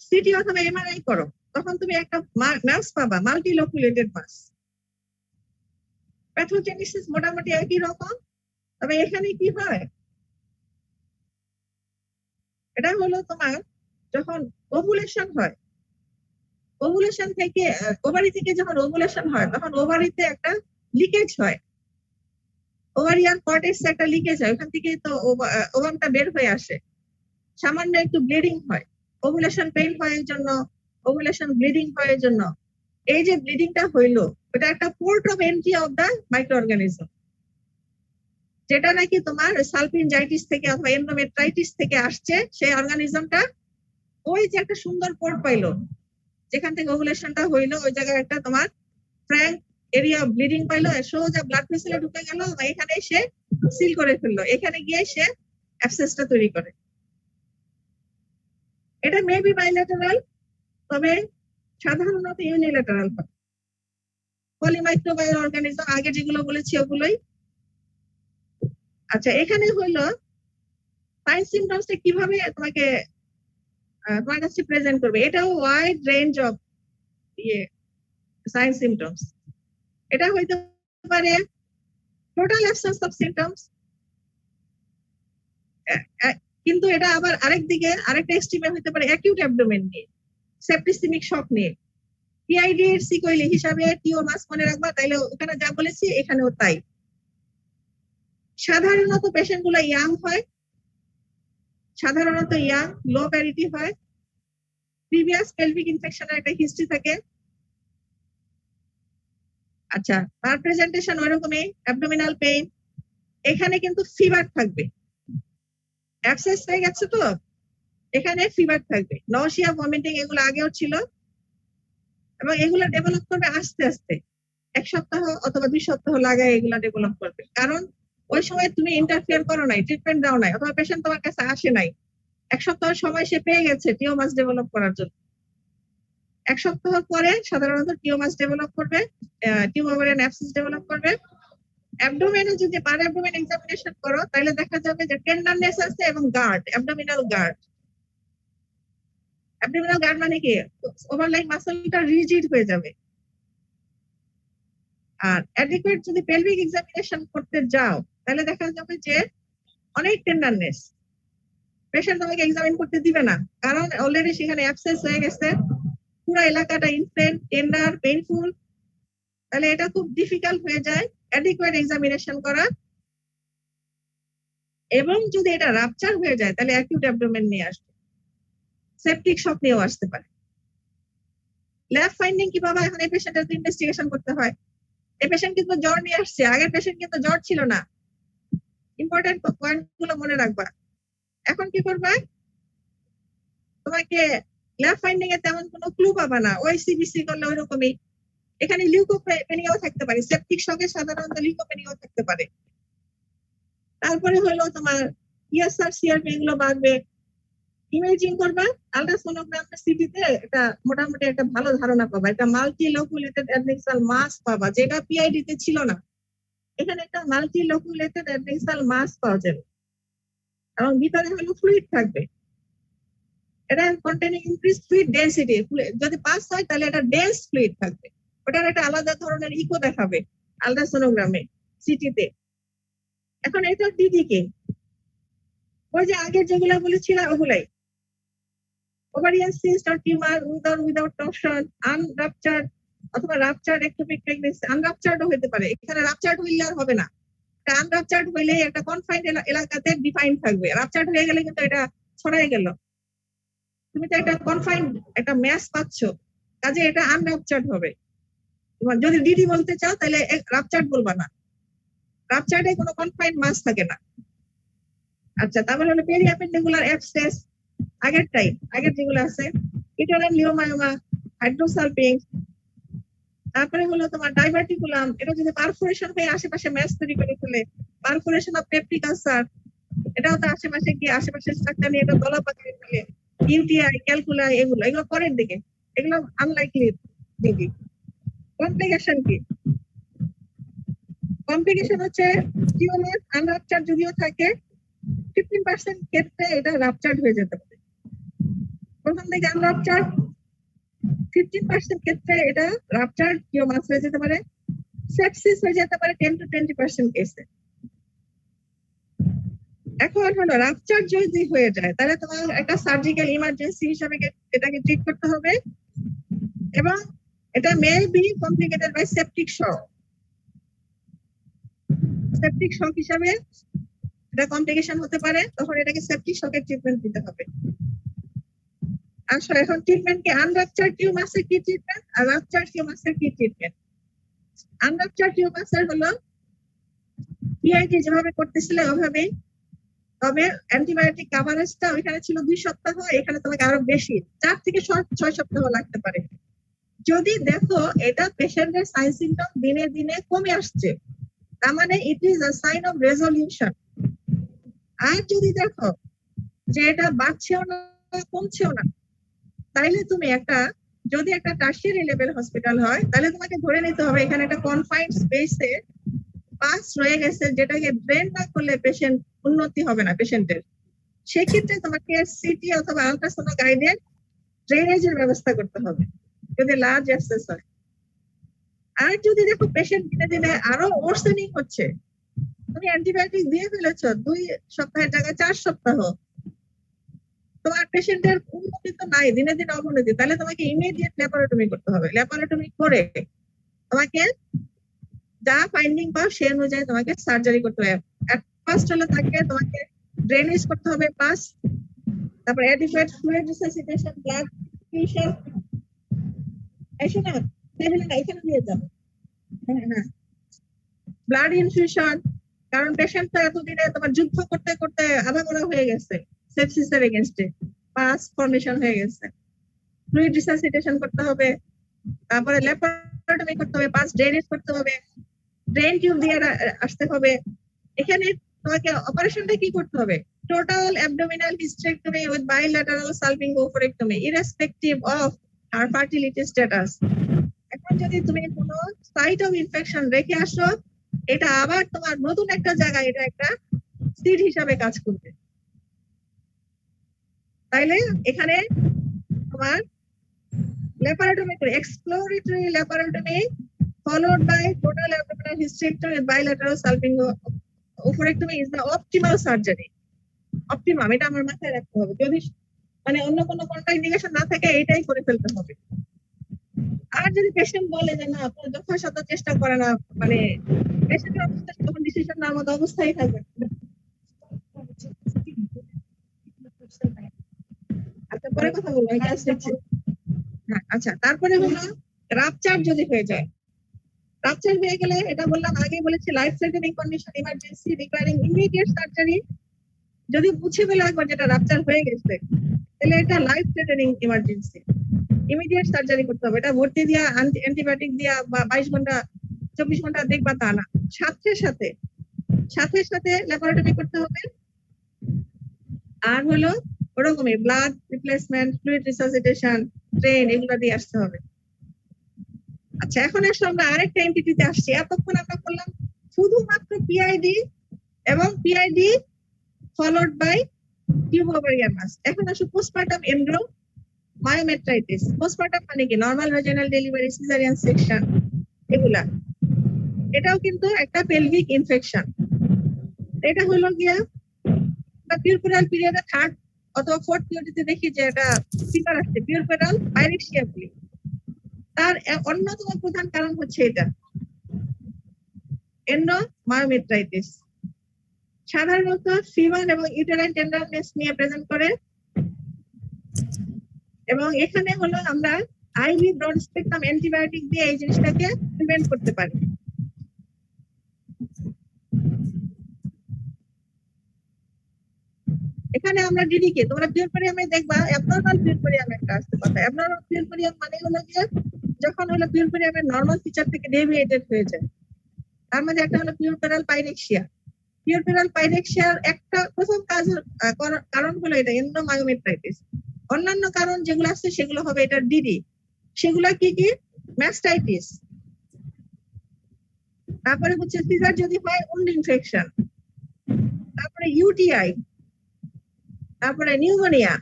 সিটি অথবা এমআরআই করো, তখন তুমি একটা মাস পাবা, মাল্টিলোকুলেটেড মাস। প্যাথোজেনেসিস মোটামুটি একই রকম, তবে এখানে কি হয়, এটা হলো তোমার যখন ওভুলেশন হয়, ওভুলেশন থেকে ওভারি থেকে যখন ওভুলেশন হয় তখন ওভারিতে একটা লিকেজ হয়। ওভারিয়ান কর্টেক্স একটা লিকেজ হয়, ওখান থেকে তো ওভামটা বের হয়ে আসে, সামান্য একটু ব্লিডিং হয়, ওভুলেশন পেইন হয় এর জন্য, ওভুলেশন ব্লিডিং হয় এর জন্য। এই যে ব্লিডিংটা হইলো, এটা একটা port of entry of the microorganism, যেটা নাকি তোমার সালপিনজাইটিস থেকে অথবা এন্ডোমেট্রাইটিস থেকে আসছে। সেই অর্গানিজমটা ওই যে একটা সুন্দর পোর্ট পাইলো, যেখান থেকে ওভুলেশনটা হইলো, ওই জায়গায় একটা তোমার ফ্র্যাঙ্ক এরিয়া অফ ব্লিডিং পাইলো, সোজা ব্লাড ভেসেলে ঢুকে গেল, এখানে সে সিল করে ফেললো, এখানে গিয়ে সে অ্যাবসেসটা তৈরি করে। এটা মেবি বাইলেটারাল, তবে সাধারণত ইউনিল্যাটারাল হয়। পলিমাইক্রোবায়াল অর্গানিজম আগে যেগুলো বলেছি ওগুলোই। আচ্ছা, এখানে হইলো সাইন সিমটমসটা কিভাবে তোমাকে তোমার কাছে প্রেজেন্ট করবে। এটাও wide range of sign symptoms. এটা হইতে পারে টোটাল অ্যাবসেন্স অফ সিমটমস, কিন্তু এটা আবার আরেকটা এক্সট্রিমে হইতে পারে অ্যাকিউট অ্যাবডোমেন নিয়ে, সেপ্টিসিমিক শক নিয়ে। পিআইডি এর সিকোয়েল হিসাবে টিও মাস মনে রাখবা, তাইলে ওখানে যা বলেছি এখানেও তাই। সাধারণত পেশেন্ট গুলো ইয়াং হয়, সাধারণত ইয়াং, লো প্যারিটি হয়, প্রিভিয়াস পেলভিক ইনফেকশনের একটা হিস্ট্রি থাকে। আচ্ছা, তার প্রেজেন্টেশন ওইরকমই, অ্যাবডোমিনাল পেইন, এখানে কিন্তু ফিভার থাকবে, অ্যাবসেস হয়ে গেছে তো এখানে ফিভার থাকবে, নশিয়া, ভমিটিং এগুলো আগেও ছিল, এবং এগুলো ডেভেলপ করবে আস্তে আস্তে, 1 সপ্তাহ অথবা 2 সপ্তাহ লাগায় এগুলা ডেভেলপ করবে। কারণ ওই সময় তুমি ইন্টারফেয়ার করো নাই, ট্রিটমেন্ট দাও নাই, অথবা পেশেন্ট তোমার কাছে আসে নাই, 1 সপ্তাহ সময় সে পেয়ে গেছে টিওমাস ডেভেলপ করার জন্য। 1 সপ্তাহ পরে সাধারণত টিওমাস ডেভেলপ করবে, টিউবারিয়ান অ্যাবসেস ডেভেলপ করবে। অ্যাবডোমেনে যদি পার অ্যাবডোমেন এক্সামিনেশন করো, তাহলে দেখা যাবে যে টেন্ডারনেস আছে এবং guard, abdominal guard. Abdominal guard মানে কি, ওভারলাইং মাসলটা রিজিড হয়ে যাবে। আর অ্যাডিকুয়েট যদি পেলভিক এক্সামিনেশন করতে যাও, তাহলে দেখা যাবে যে অনেক টেন্ডারনেস, পেশেন্ট তোমাকে এক্সামিন করতে দিবে না, কারণ অলরেডি সেখানে অ্যাবসেস হয়ে গেছে, পুরো এলাকাটা ইনফ্লেম, টেন্ডার, পেইনফুল। তাহলে এটা খুব ডিফিকাল্ট হয়ে যায় অ্যাডিকুয়েট এক্সামিনেশন করা। এবং যদি এটা রাপচার হয়ে যায়, তাহলে অ্যাকিউট অ্যাবডোমেন নিয়ে আসবে, সেপটিক শক নিয়েও আসতে পারে। ল্যাব ফাইন্ডিং কিভাবে, এখন এই পেশেন্টের ইনভেস্টিগেশন করতে হয়। এই পেশেন্ট কিন্তু জ্বর নিয়ে আসছে, আগের পেশেন্ট কিন্তু জ্বর ছিল না, ইম্পর্টেন্ট পয়েন্ট গুলো মনে রাখবা। এখন কি করবা, তোমাকে ল্যাব ফাইন্ডিং এ তেমন কোনো ক্লু পাবা না, ওই সিবিসি করলে ওই রকমই। এখানে লিউকোপেনিয়াও থাকতে পারে, সেপটিক শকে সাধারণত লিউকোপেনিয়াও থাকতে পারে। তারপরে হলো তোমার ইএসআর, সিআরপি এগুলো বাড়বে। ইমেজিং করবা, আল্ট্রাসোনোগ্রাম, সিটিতে এটা মোটামুটি একটা ভালো ধারণা পাবা, এটা মাল্টি লোকুলেটেড অ্যাডনেক্সাল মাস পাবা, যেটা পিআইডি তে ছিল না। এখানে একটা মাল্টি লোকুলেটেড অ্যাডনেক্সাল মাস পাওয়া যাবে, এবং ভিতরে হলো ফ্লুইড থাকবে। এটা কন্টেনিং ইনক্রিজ ফ্লুইড ডেনসিটি, যদি পাস হয় তাহলে এটা ডেন্স ফ্লুইড থাকবে, ওটার একটা আলাদা ধরনের ইকো দেখাবে আল্ট্রাসোনোগ্রামে, সিটিতে। এখন এটা ডিডিকে, ওই যে আগের যেগুলা বলেছিলাম ওগুলাই, ovarian cyst or tumour with or without torsion, unruptured অথবা রাপচার্ড এক্টোপিক প্রেগন্যান্সি। আনরাপচার্ডও হতে পারে, এখানে রাপচার্ড হইলে আর হবে না, এটা আনরাপচার্ড হইলে একটা কনফাইন্ড এলাকাতে ডিফাইন থাকবে, রাপচার্ড হয়ে গেলে কিন্তু এটা ছড়াই গেল, তুমি তো একটা কনফাইন্ড একটা ম্যাস পাচ্ছ, কাজে এটা আনরাপচার্ড হবে। যদি ডিডি বলতে চাও তাহলে রাপচার্ড বলবা না, রাপচার্ডে কোনো কনফাইন্ড মাস থাকে না। আচ্ছা, তারপরে হলো পেরিঅ্যাপেন্ডিকুলার অ্যাবসেস, আগের যেগুলো আছে, ইটারাল লিওমায়োমা, হাইড্রোসালপিং। তারপরে হলো তোমার ডাইভার্টিকুলাম, এটা যদি পারফোরেশন হয়ে আশেপাশে ম্যাস তৈরি করে ফেলে, পারফোরেশন অফ পেপটিক আলসার, এটাও তো আশেপাশে গিয়ে আশেপাশে স্ট্রাকচার নিয়ে এটা দলা পাকিয়ে ফেলে। ইউটিআই, ক্যালকুলাই, এগুলো পরের দিকে, এগুলো আনলাইকলি দিদি। কমপ্লিকেশন কি, কমপ্লিকেশন হচ্ছে টিউমার আনরাপচার্ড যদিও থাকে, 15% ক্ষেত্রে এটা রাপচার্ড হয়ে যেতে পারে। প্রথম থেকে আনরাপচার্ড, 15% ক্ষেত্রে এটা রাপচার্ড টিউমার হয়ে যেতে পারে, সেপসিস হয়ে যেতে পারে 10 to 20% কেসে। এখন হলো রাপচার্ড যদি হয়ে যায়, তাহলে তোমার একটা সার্জিক্যাল ইমার্জেন্সি হিসাবে এটাকে ট্রিট করতে হবে, এবং এটা may be complicated by septic shock. Septic shock হিসাবে এটা কমপ্লিকেশন হতে পারে, তখন এটাকে সেপটিক শকের ট্রিটমেন্ট দিতে হবে। আচ্ছা, এখন ট্রিটমেন্ট কি আনরাপচার টিউমাসের কি ট্রিটমেন্ট আর রাপচার টিউমাসের কি ট্রিটমেন্ট? আনরাপচার টিউমাসের হলো পিআইডি যেভাবে করতেছিলে ওভাবেই, তবে অ্যান্টিবায়োটিক কাভারেজটা ওইখানে ছিল 2 সপ্তাহ, এখানে তোমাকে আরো বেশি 4 থেকে 6 সপ্তাহ লাগতে পারে। যদি দেখো এটা পেশেন্টের সাইন সিমটম দিনে দিনে কমে আসছে, তার মানে it is a sign of resolution. আর যদি দেখো যে এটা বাড়ছেও না কমছেও না, তাইলে তুমি যদি একটা টার্সিয়ারি লেভেল হসপিটাল হয়, তাহলে তোমাকে ধরে নিতে হবে এখানে একটা কনফাইন্ড স্পেসে পাস রয়ে গেছে, যেটাকে ড্রেন না করলে পেশেন্ট উন্নতি হবে না পেশেন্টের। সেক্ষেত্রে তোমাকে সিটি অথবা আলট্রাসোনো গাইডেড ড্রেনেজের ব্যবস্থা করতে হবে যদি লার্জ অ্যাক্সেস হয়। আর যদি দেখো পেশেন্ট দিনে দিনে আরো ওয়ার্সেনিং হচ্ছে, তুমি অ্যান্টিবায়োটিক দিয়ে ফেলেছো 2 সপ্তাহের জায়গায় 4 সপ্তাহ, তোমার পেশেন্টের উন্নতি তো নাই, দিনে দিনে অবনতি, তাহলে তোমাকে ইমিডিয়েট ল্যাপারোটমি করতে হবে। ল্যাপারোটমি করে তোমাকে যা ফাইন্ডিং পাও সেই অনুযায়ী তোমাকে সার্জারি করতে হবে। ফার্স্ট হলো তোমাকে ড্রেনেজ করতে হবে, প্লাস তারপর adequate fluid resuscitation, blood fusion. এসো না, এখানে দিয়ে যাও। হ্যাঁ, ব্লাড ইনফিউশন, কারণ পেশেন্ট তো এতদিনে তোমার যুদ্ধ করতে করতে আধামরা হয়ে গেছে সেপসিসের এগেইনস্টে, পাস ফর্মেশন হয়ে গেছে। ফ্লুইড রিসাসিটেশন করতে হবে, তারপরে ল্যাপারোটমি করতে হবে, পাস ড্রেনেজ করতে হবে, ড্রেন টিউব দিয়ে আসতে হবে। এখানে তোমাকে অপারেশনটা কি করতে হবে? Total abdominal hysterectomy with bilateral salpingooophorectomy irrespective of her fertility status. এখন যদি তুমি কোনো সাইট অফ ইনফেকশন রেখে আসো, এটা আবার তোমার নতুন একটা জায়গায় এটা একটা সিড হিসাবে কাজ করবে। তাইলে এখানে তোমার ল্যাপারোটমি করে exploratory laparotomy followed by total abdominal hysterectomy with bilateral salpingo-oophorectomy is the optimal surgery. Optimum, এটা আমার মাথায় রাখতে হবে। যদি মানে অন্য কোনো কন্ট্রাইন্ডিকেশন না থাকে এটাই করে ফেলতে হবে। আর যদি পেশেন্ট বলে যে না আপনার যথাসাধ্য চেষ্টা করে না, মানে পেশেন্টের অবস্থা তখন ডিসিশন নেওয়ার মতো অবস্থায় থাকবে। আচ্ছা, পরে কথা বলবো, আমি ক্লাস নিচ্ছি। হ্যাঁ, আচ্ছা, তারপরে হলো রাপচার যদি হয়ে যায়। রাপচার হয়ে গেলে এটা বললাম, আগে বলেছি life threatening condition, emergency recurring immediate surgery. যদি বুঝে ফেলে একবার যেটা রাপচার হয়ে গেছে, তাহলে এটা life threatening emergency, immediate surgery করতে হবে। এটা ভর্তি দিয়া অ্যান্টিবায়োটিক দিয়া বা 22 ঘন্টা 24 ঘন্টা দেখবা তা না, সাথে সাথে ল্যাপারোটমি করতে হবে। আর হলো ওরকমই blood replacement, fluid resuscitation, train, এগুলো দিয়ে আসতে হবে। আচ্ছা, এখন আসলে আমরা আরেকটা এন্টিটিতে আসছি। এতক্ষণ আমরা করলাম শুধুমাত্র পিআইডি এবং PID followed by tubo ovarian mass. এখন আসো পোস্টপার্টাম এন্ড্রো মায়োমেট্রাইটিস। পোস্টপার্টাম মানে কি? Normal vaginal delivery, caesarean section, এগুলা। এটাও কিন্তু একটা পেলভিক ইনফেকশন। এটা হলো গিয়া পিউরপুরাল পিরিয়ডে 3rd অথবা 4th পিরিয়ডে দেখি যে এটা ফিভার আসছে, পিউরপুরাল পাইরেক্সিয়া বলি। তার অন্যতম প্রধান কারণ হচ্ছে এটা এন্ডোমায়োমেট্রাইটিস। সাধারণত ফিভার এবং ইউটেরাইন টেন্ডারনেস নিয়ে প্রেজেন্ট করে, এবং এখানে হলো আমরা আইভি ব্রড স্পেকট্রাম অ্যান্টিবায়োটিক দিয়ে এই জিনিসটাকে প্রিভেন্ট করতে পারি। এখানে আমরা ডিডিকে তোমরা পিউরপেরিয়ামে দেখবা অ্যাবনরমাল পিউরপেরিয়াম একটা আসতে কথা। অ্যাবনরমাল পিউরপেরিয়াম মানে হলো যে যখন হলো পিউরপেরিয়ামের নরমাল ফিচার থেকে ডেভিয়েটেড হয়ে যায়। তার মধ্যে একটা হলো পিউরপেরাল পাইরেক্সিয়া। পিউরপেরাল পাইরেক্সিয়ার একটা প্রথম কারণ হলো এটা এন্ডোমায়োমেট্রাইটিস। অন্যান্য কারণ যেগুলো আছে সেগুলো হবে এটা ডিডি। সেগুলো কি কি? ম্যাস্টাইটিস, তারপরে হচ্ছে সিজার যদি হয় উন্ড ইনফেকশন, তারপরে ইউটিআই, তারপরে নিউমোনিয়া,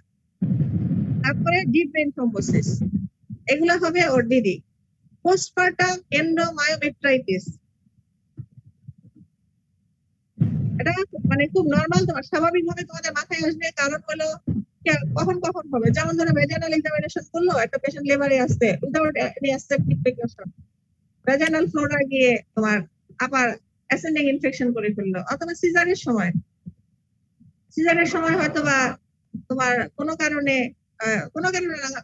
তারপরে ডিপ ভেইন থ্রম্বোসিস, এগুলা হবে ওর ডিডি। পোস্টপার্টাম এন্ডোমায়োমেট্রাইটিস এটা মানে খুব নরমাল, তোমার স্বাভাবিকভাবে তোমাদের মাথায় আসবে। কারণ হলো কখন কখন হবে, যেমন ধরো ভেজানাল এক্সামিনেশন করলো, একটা পেশেন্ট লেবারে আসছে without any aseptic precaution, ভেজানাল Flora গিয়ে তোমার আপার অ্যাসেন্ডিং ইনফেকশন করে ফেললো, অথবা সিজারের সময় হয়তো বা তোমার কোনো কারণে না,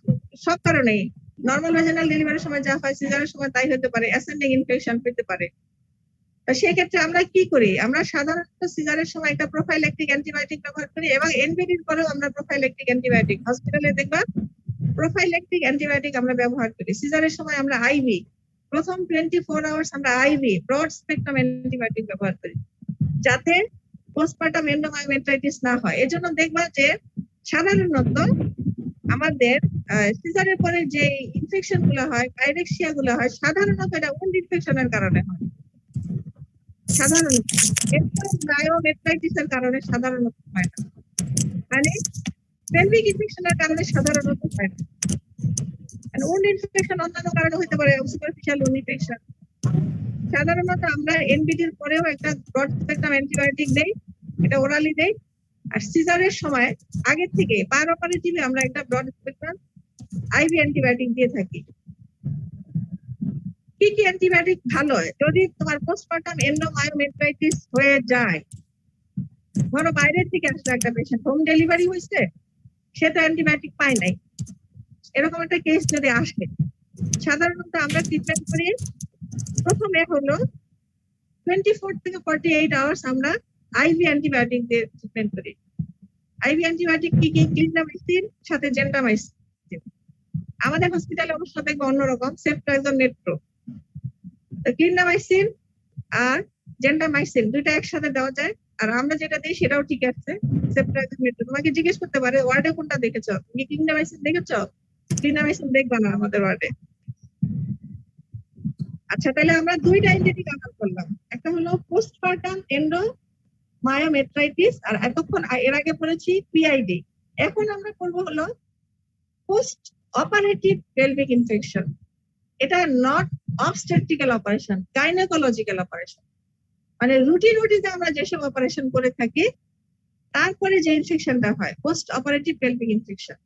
সব কারণেই নর্মাল ভ্যাজিনাল ডেলিভারির সময় যা হয় সিজারের সময় তাই হতে পারে, অ্যাসেন্ডিং ইনফেকশন পেতে পারে। তো সেই ক্ষেত্রে আমরা কি করি, আমরা সাধারণত সিজারের সময় একটা প্রোফাইল্যাকটিক অ্যান্টিবায়োটিক ব্যবহার করি, এবং এনবিডির পরেও আমরা প্রোফাইল্যাকটিক অ্যান্টিবায়োটিক হসপিটালে দেখবা প্রোফাইল্যাকটিক অ্যান্টিবায়োটিক আমরা ব্যবহার করি। সিজারের সময় আমরা আইভি, প্রথম 24 আওয়ার্স আমরা আইভি ব্রড স্পেকট্রাম অ্যান্টিবায়োটিক ব্যবহার করি, যাতে পোস্টপার্টাম এন্ডোমায়োমেট্রাইটিস না হয়। এজন্য দেখবা যে সাধারণত আমাদের সিজারের পরে যে ইনফেকশন গুলো হয়, পাইরেক্সিয়া গুলো হয়, সাধারণত এটা উন্ড ইনফেকশনের কারণে হয়। সাধারণত এন্ডোমায়োমেট্রাইটিসের কারণে সাধারণত হয় না, মানে পেলভিক ইনফেকশনের কারণে সাধারণত হয় না। উন্ড ইনফেকশন অন্যান্য কারণে হতে পারে, সুপারফিশিয়াল উন্ড ইনফেকশন। সাধারণত আমরা এনবিডির পরেও একটা ব্রড স্পেকট্রাম অ্যান্টিবায়োটিক দেই, এটা ওরালি দেই। আর সিজারের সময় আগে থেকে পার অপারেটিভে আমরা একটা ব্রড স্পেকট্রাম আইভি অ্যান্টিবায়োটিক দিয়ে থাকি। কি কি অ্যান্টিবায়োটিক ভালো হয় যদি তোমার পোস্টপার্টাম এন্ডোমায়োমেট্রাইটিস হয়ে যায়? ধরো বাইরের থেকে আসলে একটা পেশেন্ট, হোম ডেলিভারি হয়েছে, সে তো অ্যান্টিবায়োটিক পায় নাই, এরকম একটা কেস যদি আসে, সাধারণত আমরা ট্রিটমেন্ট করি প্রথমে হলো 24 থেকে 48 আওয়ার্স আমরা আইভি অ্যান্টিবায়োটিক দিয়ে ট্রিটমেন্ট করি। আইভি অ্যান্টিবায়োটিক কি কি? ক্লিন্ডামাইসিন সাথে জেন্টামাইসিন। আমাদের হসপিটালে অবশ্য দেখবো অন্যরকম, সেফট্রাইজন নেট্রো। ক্লিন্ডামাইসিন আর জেন্টামাইসিন দুইটা একসাথে দেওয়া যায়, আর আমরা যেটা দিই সেটাও ঠিক আছে, সেফট্রাইজন নেট্রো। তোমাকে জিজ্ঞেস করতে পারে ওয়ার্ডে কোনটা দেখেছো, তুমি ক্লিন্ডামাইসিন দেখেছো? ক্লিন্ডামাইসিন দেখবা না আমাদের ওয়ার্ডে। আচ্ছা, তাহলে আমরা দুইটা এন্টিটি কভার করলাম, একটা হলো পোস্টপার্টাম এন্ডোমায়োমেট্রাইটিস, আর এতক্ষণ এর আগে পড়েছি পিআইডি। এখন আমরা করব হলো পোস্ট অপারেটিভ পেলভিক ইনফেকশন। এটা not obstetrical operation, gynaecological operation. মানে রুটিনে আমরা যেসব অপারেশন করে থাকি তারপরে যে ইনফেকশনটা হয় পোস্ট অপারেটিভ পেলভিক ইনফেকশন।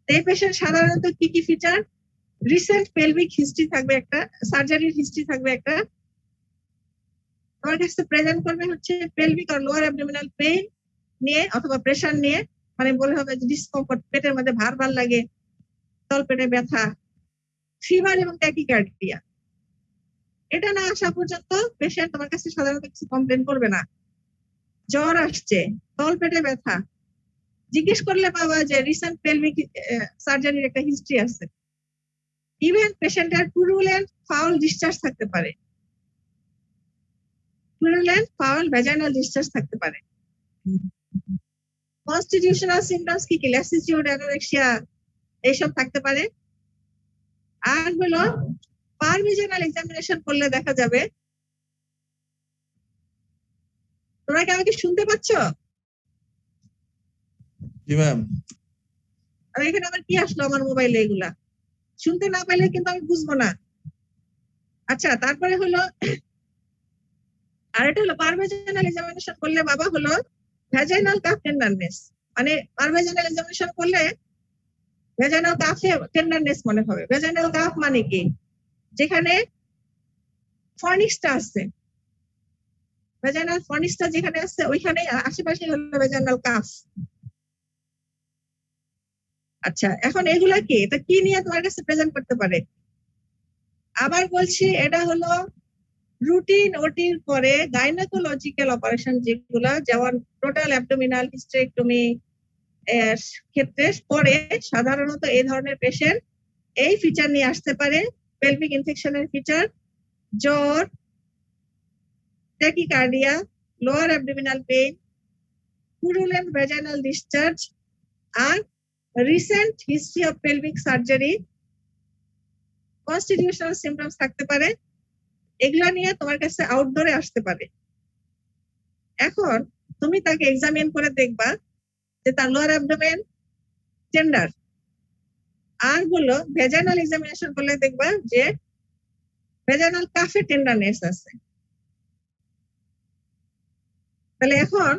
এই পেশেন্ট সাধারণত কি কি ফিচার? রিসেন্ট পেলভিক হিস্ট্রি থাকবে একটা, সার্জারির হিস্ট্রি থাকবে একটা। আমার কাছে প্রেজেন্ট করবে হচ্ছে পেলভিক আর লোয়ার অ্যাবডোমিনাল পেইন নিয়ে অথবা প্রেসার নিয়ে, মানে বলে হবে ডিসকমফর্ট, পেটের মধ্যে ভার ভার লাগে, তল পেটে ব্যথা, ফিভার এবং ট্যাকিকার্ডিয়া। এটা না আসা পর্যন্ত পেশেন্ট তোমার কাছে সাধারণত কিছু কমপ্লেন করবে না। জ্বর আসছে, তল পেটে ব্যথা, জিজ্ঞেস করলে পাবা যে রিসেন্ট পেলভিক সার্জারির একটা হিস্ট্রি আছে। ইভেন পেশেন্টের পুরুলেন্ট ফাউল ডিসচার্জ থাকতে পারে, পুরুলেন্ট ফাউল ভ্যাজাইনাল ডিসচার্জ থাকতে পারে। কনস্টিটিউশনাল সিমটমস কি কি? ল্যাসিটিউড, অ্যানোরেক্সিয়া এইসব থাকতে পারে। আর হলো পারভিশনাল এক্সামিনেশন করলে দেখা যাবে। তোমরা কি আমাকে শুনতে পাচ্ছ? জি ম্যাম। আর এখানে আবার কি আসলো আমার মোবাইলে? এগুলা শুনতে না পাইলে কিন্তু আমি বুঝবো না। আচ্ছা, তারপরে হলো আরেকটা হলো পারভিশনাল এক্সামিনেশন করলে বাবা হলো ভ্যাজাইনাল কাফ টেন্ডারনেস। মানে পারভিশনাল এক্সামিনেশন করলে ভ্যাজাইনাল কাফে টেন্ডারনেস মনে হবে। ভ্যাজাইনাল কাফ মানে কি? যেখানে ফর্নিক্সটা আছে, ভ্যাজাইনাল ফর্নিক্সটা যেখানে আছে ওইখানে আশেপাশে হলো ভ্যাজাইনাল কাফ। আচ্ছা, এখন এগুলা কি, এটা কি নিয়ে তোমার কাছে প্রেজেন্ট করতে পারে? আবার বলছি, এটা হলো রুটিন ওটির পরে গাইনোকোলজিক্যাল অপারেশন যেগুলা, যেমন টোটাল অ্যাবডোমিনাল হিস্টেরেক্টমি এর ক্ষেত্রে পরে সাধারণত এই ধরনের পেশেন্ট এই ফিচার নিয়ে আসতে পারে। পেলভিক ইনফেকশনের ফিচার, জ্বর, tachycardia, lower abdominal pain, purulent vaginal discharge, আর recent history of pelvic surgery. Constitutional symptoms থাকতে পারে। এগুলা নিয়ে তোমার কাছে আউটডোরে আসতে পারে। এখন তুমি তাকে এক্সামিন করে দেখবা যে তার লোয়ার অ্যাবডোমেন টেন্ডার, আর হলো ভ্যাজাইনাল এক্সামিনেশন করলে দেখবা যে ভ্যাজাইনাল কাফে টেন্ডারনেস আছে। তাহলে এখন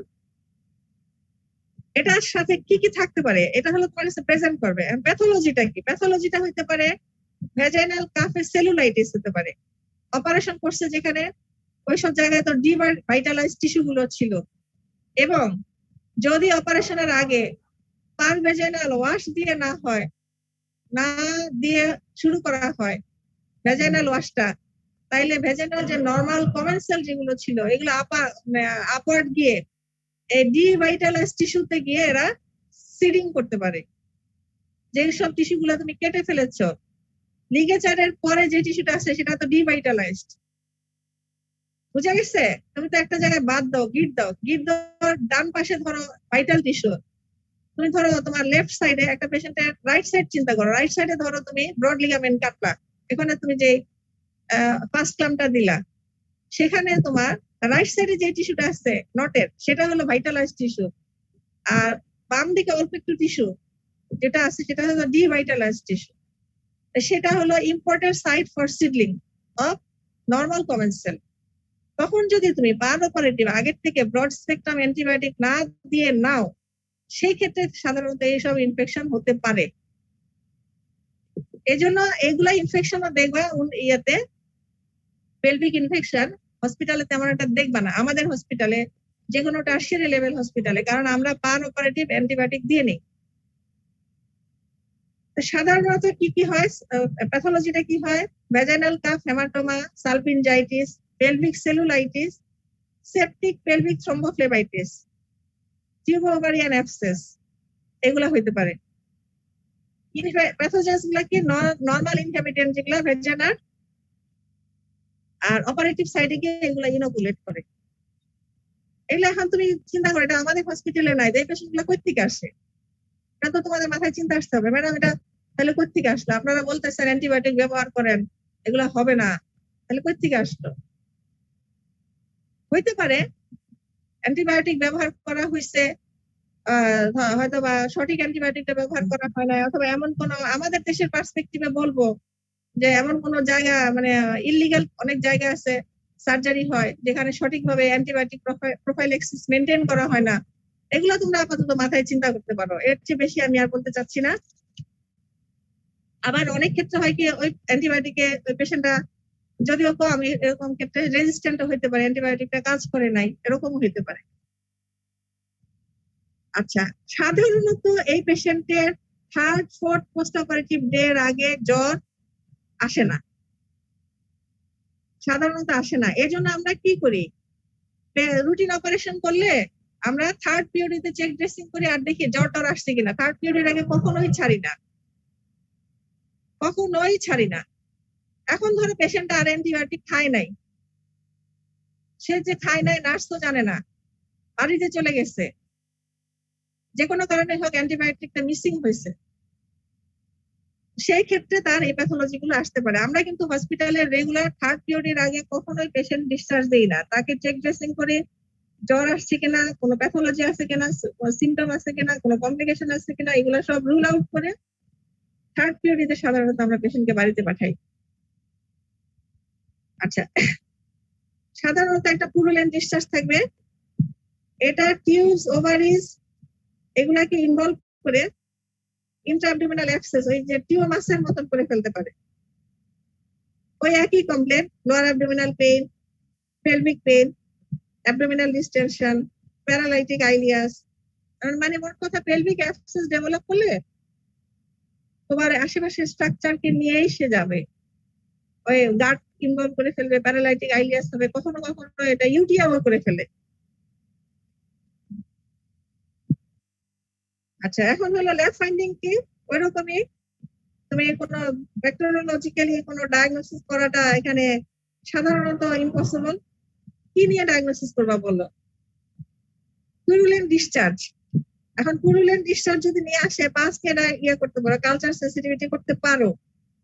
এটার সাথে কি কি থাকতে পারে, এটা হলো তোমার কাছে প্রেজেন্ট করবে। প্যাথোলজিটা কি? প্যাথোলজিটা হইতে পারে ভ্যাজাইনাল কাফে সেলুলাইটিস হতে পারে। অপারেশন করছে যেখানে ওইসব জায়গায় তো ডিভাইটালাইজ টিস্যু গুলো ছিল। এবং যদি অপারেশনের আগে পার ভেজাইনাল ওয়াশ দিয়ে না দিয়ে শুরু করা হয় ভেজাইনাল ওয়াশটা, তাইলে ভেজাইনাল যে নরমাল কমেন্সাল যেগুলো ছিল এগুলো আপওয়ার্ড গিয়ে এই ডিভাইটালাইজ টিস্যুতে গিয়ে এরা সিডিং করতে পারে। যে সব টিস্যু গুলো তুমি কেটে ফেলেছো, লিগেচারের পরে যে টিস্যুটা আছে সেটা তো ডিভাইটালাইজড। বুঝা গেছে? তুমি তো একটা জায়গায় বাদ দাও, গিট দেওয়ার ডান পাশে ধরো ভাইটাল টিস্যু, তুমি ধরো তোমার লেফট সাইডে একটা পেশেন্টের রাইট সাইড চিন্তা করো, রাইট সাইডে ধরো তুমি ব্রড লিগামেন্ট কাটলা, এখানে তুমি যে ফার্স্ট ক্লাম্পটা দিলা, সেখানে তোমার রাইট সাইডে যে টিস্যুটা আছে নটের সেটা হলো ভাইটালাইজড টিস্যু, আর বাম দিকে অল্প একটু টিস্যু যেটা আছে সেটা হলো ডিভাইটালাইজড টিস্যু। সেটা হলো important site for seedling of normal commensal. তখন যদি তুমি পান অপারেটিভ আগের থেকে ব্রড স্পেকট্রাম অ্যান্টিবায়োটিক না দিয়ে নাও, সেই ক্ষেত্রে সাধারণত এইসব ইনফেকশন হতে পারে। এজন্য এগুলা ইনফেকশনও দেখবা ইয়েতে পেলভিক ইনফেকশন হসপিটালে তেমন একটা দেখবা না, আমাদের হসপিটালে যে কোনো টার্সিয়ারি লেভেল হসপিটালে, কারণ আমরা পান অপারেটিভ অ্যান্টিবায়োটিক দিয়ে নিই। সাধারণত কি হয়, প্যাথোলজিটা কি হয়, vaginal calf, haematoma, salpingitis, pelvic cellulitis, septic pelvic thrombophlebitis, tube ovarian abscess, এগুলা হইতে পারে। প্যাথোজেন্স গুলা কি নরমাল ইনহ্যাবিটেন্ট যেগুলা ভ্যাজাইনাল, আর অপারেটিভ সাইডে গিয়ে এগুলা ইনোকুলেট করে। এগুলা এখন তুমি চিন্তা করো, এটা আমাদের হসপিটালে নাই, এই পেশেন্ট গুলা কই থেকে আসে? এটা তো তোমাদের মাথায় চিন্তা আসতে হবে, ম্যাডাম এটা তাহলে কই থেকে আসলো? আপনারা বলতেছেন অ্যান্টিবায়োটিক ব্যবহার করেন, এগুলা হবে না, তাহলে কই থেকে আসলো? হইতে পারে অ্যান্টিবায়োটিক ব্যবহার করা হয়েছে, হয়তো বা সঠিক অ্যান্টিবায়োটিকটা ব্যবহার করা হয় না, অথবা এমন কোন আমাদের দেশের পার্সপেক্টিভে বলবো যে এমন কোন জায়গা মানে ইললিগাল অনেক জায়গা আছে সার্জারি হয় যেখানে সঠিকভাবে অ্যান্টিবায়োটিক প্রোফাইলেক্সিস মেনটেন করা হয় না। এগুলো তোমরা আপাতত মাথায় চিন্তা করতে পারো, এর চেয়ে বেশি আমি আর বলতে চাচ্ছি না। আবার অনেক ক্ষেত্রে হয় কি, ওই অ্যান্টিবায়োটিকে ওই পেশেন্টটা যদিও কম, এরকম ক্ষেত্রে রেজিস্ট্যান্ট হইতে পারে, অ্যান্টিবায়োটিকটা কাজ করে নাই, এরকমও হইতে পারে। আচ্ছা, সাধারণত এই পেশেন্টের third fourth post operative day এর আগে জ্বর আসে না, সাধারণত আসে না। এর জন্য আমরা কি করি, রুটিন অপারেশন করলে আমরা থার্ড পিরিয়ডে চেক ড্রেসিং করি আর দেখি জ্বর টর আসছে কিনা। থার্ড পিরিয়ডের আগে কখনোই ছাড়ি না, কখনোই ছাড়ি না। এখন ধরো পেশেন্টটা আর অ্যান্টিবায়োটিক খায় নাই, সে যে খায় নাই নার্স তো জানে না, বাড়িতে চলে গেছে, যে কোনো কারণে হোক অ্যান্টিবায়োটিকটা মিসিং হয়েছে, সেই ক্ষেত্রে তার এই প্যাথোলজি গুলো আসতে পারে। আমরা কিন্তু হসপিটালের রেগুলার থার্ড পিরিয়ডের আগে কখনোই পেশেন্ট ডিসচার্জ দেই না, তাকে চেক ড্রেসিং করে জ্বর আসছে কিনা, কোনো প্যাথোলজি আছে কিনা, সিমটম আছে কিনা, কোনো কমপ্লিকেশন আছে কিনা, এগুলো সব রুল আউট করে থার্ড পিরিয়ডে সাধারণত আমরা পেশেন্টকে বাড়িতে পাঠাই। আচ্ছা, সাধারণত একটা পুরুলেন ডিসচার্জ থাকবে, এটা টিউবস, ওভারিজ এগুলাকে ইনভলভ করে ইন্ট্রাঅ্যাবডোমিনাল অ্যাবসেস, ওই যে টিউমাসের মতন করে ফেলতে পারে। ওই একই complain, lower abdominal pain, pelvic pain, abdominal distension, paralytic ileus. মানে মোট কথা পেলভিক অ্যাবসেস ডেভেলপ করলে তোমার আশেপাশের স্ট্রাকচারকে নিয়েই সে যাবে, ওই গাট ইনভলভ করে ফেলবে, প্যারালাইটিক আইলিয়াস হবে, কখনো কখনো এটা ইউটিআইও করে ফেলে। আচ্ছা, এখন হলো ল্যাব ফাইন্ডিং কি, ওইরকমই তুমি কোনো ব্যাকটেরিওলজিক্যালি কোনো ডায়াগনোসিস করাটা এখানে সাধারণত ইম্পসিবল। কি নিয়ে ডায়াগনোসিস করবা বলো? পুরুলেন ডিসচার্জ। এখন পুরুলেন ডিসচার্জ যদি নিয়ে আসে, পাঁচকে ইয়ে করতে পারো, কালচার সেন্সিটিভিটি করতে পারো,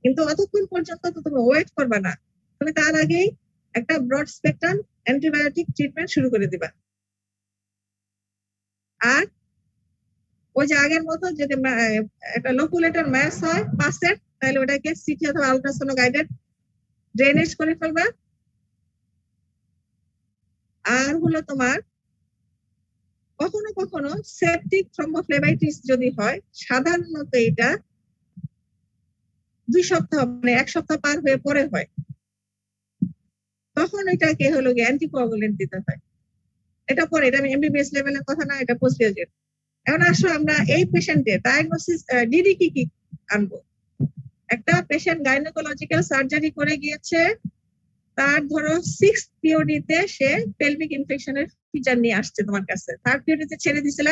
কিন্তু অতক্ষণ পর্যন্ত তো তুমি ওয়েট করবা না, তুমি তার আগেই একটা ব্রড স্পেকট্রাম অ্যান্টিবায়োটিক ট্রিটমেন্ট শুরু করে দিবা। আর ওই যে আগের মতো যদি একটা লোকুলেটর ম্যাস হয় পাসের, তাহলে ওটাকে সিটি অথবা আলট্রাসোনো গাইডেড ড্রেনেজ করে ফেলবা। আর হলো তোমার কখনো কখনো সেপটিক থ্রম্বোফ্লেবাইটিস যদি হয়, সাধারণত এটা 2 সপ্তাহ মানে 1 সপ্তাহ পার হয়ে পরে হয়, তখন এটাকে হলো গিয়ে অ্যান্টিকোয়াগুলেন্ট দিতে হয়। এটা পরে, এটা আমি এমবিবিএস লেভেলের কথা না, এটা পোস্ট গ্রাজুয়েট। এখন আসো আমরা এই পেশেন্টের ডায়াগনোসিস ডিডি কি কি আনবো। একটা পেশেন্ট গাইনোকোলজিক্যাল সার্জারি করে গিয়েছে, তার ধরো 6th পিওডি তে সে পেলভিক ইনফেকশনের ফিচার নিয়ে আসছে তোমার কাছে, 3rd পিওডি তে ছেড়ে দিছিল,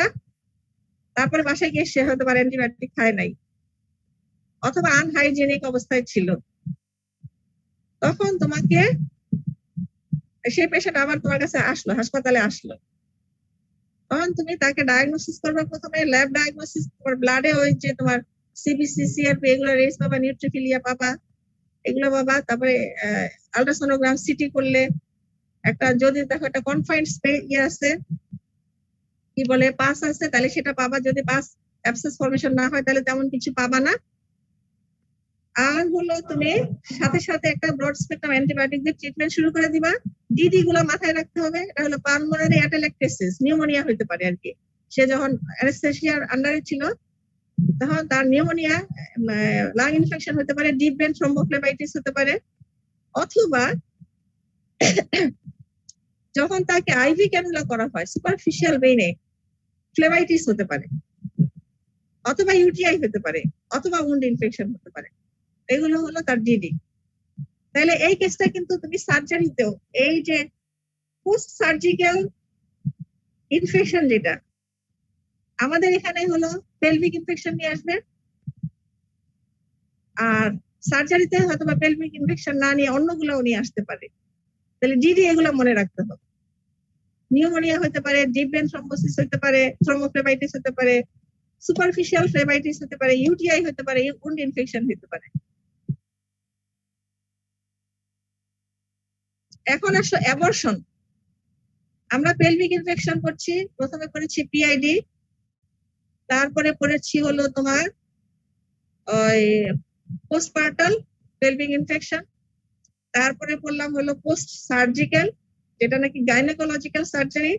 তারপরে বাসায় গিয়ে সে হয়তো অ্যান্টিবায়োটিক খায় নাই অথবা আনহাইজেনিক অবস্থায় ছিল। তখন তোমাকে সেই পেশেন্ট আবার তোমার কাছে আসলো, হাসপাতালে আসলো, তখন তুমি তাকে ডায়াগনোসিস করবে। প্রথমে ল্যাব ডায়াগনোসিস, ব্লাডে ওই যে তোমার সিবিসি, সিআরপি এগুলো রেস পাবা, নিউট্রিফিলিয়া পাবা, এগুলো পাবা। তারপরে আল্ট্রাসোনোগ্রাম, সিটি করলে একটা যদি দেখো একটা কনফাইন্ড ইয়ে আছে, কি বলে পাস আছে, তাহলে সেটা পাবা। যদি পাস অ্যাবসেস ফরমেশন না হয় তাহলে তেমন কিছু পাবা না। আর হলো তুমি সাথে সাথে একটা ব্রড স্পেকট্রাম অ্যান্টিবায়োটিক দিয়ে ট্রিটমেন্ট শুরু করে দিবা। ডিডি গুলো মাথায় রাখতে হবে। এটা হলো পালমোনারি অ্যাটেলেকটেসিস, নিউমোনিয়া হতে পারে আর কি। সে যখন অ্যানেস্থেসিয়ার আন্ডারে ছিল তখন তার নিউমোনিয়া, লাং ইনফেকশন হতে পারে, ডিপ ভেন থ্রম্বোফ্লেবাইটিস হতে পারে, অথবা যখন তাকে আইভি ক্যানুলা করা হয় সুপারফিশিয়াল ভেইনে ফ্লেবাইটিস হতে পারে, অথবা ইউটিআই হতে পারে, অথবা উন্ড ইনফেকশন হতে পারে। এগুলো হলো তার ডিডি। তাহলে এই কেসটা কিন্তু তুমি সার্জারিতেও এই যে পোস্ট সার্জিক্যাল ইনফেকশন যেটা আমাদের এখানে হলো পেলভিক ইনফেকশন নিয়ে আসবে, আর সার্জারিতে হয়তো বা পেলভিক ইনফেকশন না নিয়ে অন্যগুলোও নিয়ে আসতে পারে। তাহলে ডিডি এগুলো মনে রাখতে হবে। নিউমোনিয়া হতে পারে, ডিপ ভেন থ্রম্বোসিস হতে পারে, থ্রম্বোফ্লেবাইটিস হতে পারে, সুপারফিশিয়াল ফ্লেবাইটিস হতে পারে, ইউটিআই হতে পারে, উন্ড ইনফেকশন হতে পারে। এখন আসো অ্যাবর্শন। আমরা পেলভিক ইনফেকশন করছি, প্রথমে করেছি পিআইডি, তারপরে পড়েছি হলো তোমার ওই পোস্টপার্টাল পেলভিক ইনফেকশন, তারপরে পড়লাম হলো পোস্ট সার্জিক্যাল, যেটা নাকি গাইনোকোলজিক্যাল সার্জারি।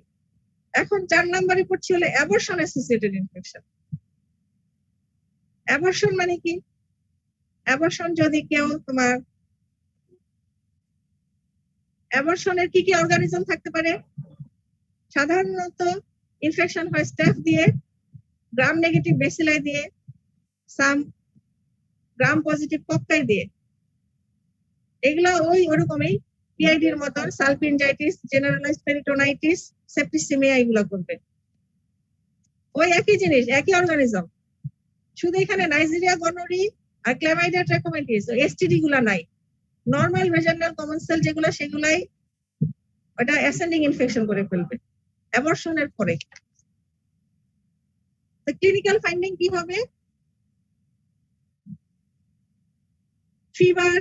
এখন 4 নম্বরে পড়ছি হলো অ্যাবর্শন অ্যাসোসিয়েটেড ইনফেকশন। অ্যাবর্শন মানে কি? অ্যাবর্শন যদি কেউ তোমার অ্যাবর্শনের কি কি অর্গানিজম থাকতে পারে? সাধারণত ইনফেকশন হয় স্ট্যাফ দিয়ে, গ্রাম নেগেটিভ বেসিলাই দিয়ে, সাম গ্রাম পজিটিভ কক্কাই দিয়ে। এগুলো ওই ওরকমই পিআইডির মতন সালপিনজাইটিস, জেনারেলাইজড পেরিটোনাইটিস, সেপ্টিসিমিয়া এগুলো করবে। ওই একই জিনিস, একই অর্গানিজম, শুধু এখানে নাইজেরিয়া গনোরি আর ক্ল্যামাইডিয়া ট্র্যাকোমাইটিস, এসটিডি গুলা নাই। নর্মাল ভেজাইনাল কমন সেল যেগুলো সেগুলাই ওটা অ্যাসেন্ডিং ইনফেকশন করে ফেলবে অ্যাবর্শনের পরে। তো ক্লিনিক্যাল ফাইন্ডিং কি হবে? Fever,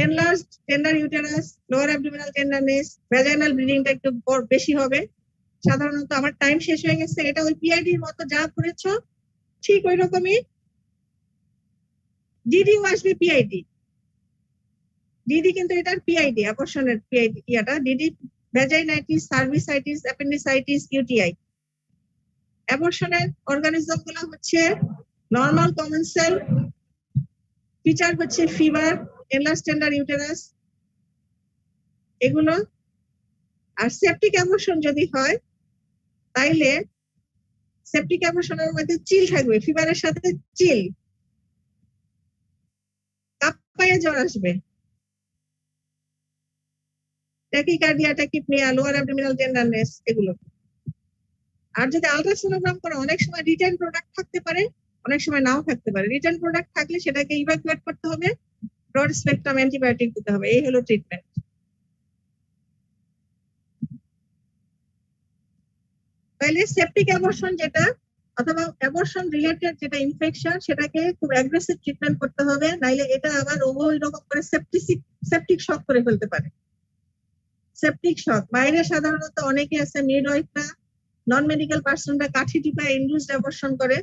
enlarged tender uterus, lower abdominal tenderness, vaginal ব্লিডিংটা একটু বেশি হবে সাধারণত। আমার টাইম শেষ হয়ে গেছে। এটা ওই পিআইডির মতো যা করেছো ঠিক ওই রকমই। ডিডিও আসবে পিআইডি, ডিডি কিন্তু এটার পিআইডি, অ্যাবর্শনের পিআইডি ইয়াটা DD, vaginitis, cervicitis, appendicitis, UTI. অ্যাবর্শনের অর্গানিজম গুলো হচ্ছে নর্মাল কমন সেল, ফিচার হচ্ছে ফিভার, এনলার্জড টেন্ডার ইউটেরাস এগুলো। আর সেপটিক অ্যাবর্শন যদি হয় তাইলে সেপটিক অ্যাবর্শনের মধ্যে চিল থাকবে, ফিভারের সাথে চিল, কাঁপায়ে জ্বর আসবে, tachycardia, tachypnoea, lower abdominal tenderness এগুলো। আর যদি আলট্রাসোনোগ্রাম করে অনেক সময় রিটার্ন প্রোডাক্ট থাকতে পারে, অনেক সময় নাও থাকতে পারে। রিটার্ন প্রোডাক্ট থাকলে সেটাকে ইভাকুয়েট করতে হবে, ব্রড স্পেকট্রাম অ্যান্টিবায়োটিক দিতে হবে। এই হলো ট্রিটমেন্ট। তাহলে সেপটিক অ্যাবর্শন যেটা অথবা অ্যাবর্শন রিলেটেড যেটা ইনফেকশন সেটাকে খুব অ্যাগ্রেসিভ ট্রিটমেন্ট করতে হবে, নাইলে এটা আবার ওই রকম করে সেপটিক শক করে ফেলতে পারে। সেপটিক শক বাইরে সাধারণত অনেকে আছে মিডওয়াইফরা, নন মেডিকেল পার্সনরা কাঠি টিপায় ইনডিউসড অ্যাবর্শন করে।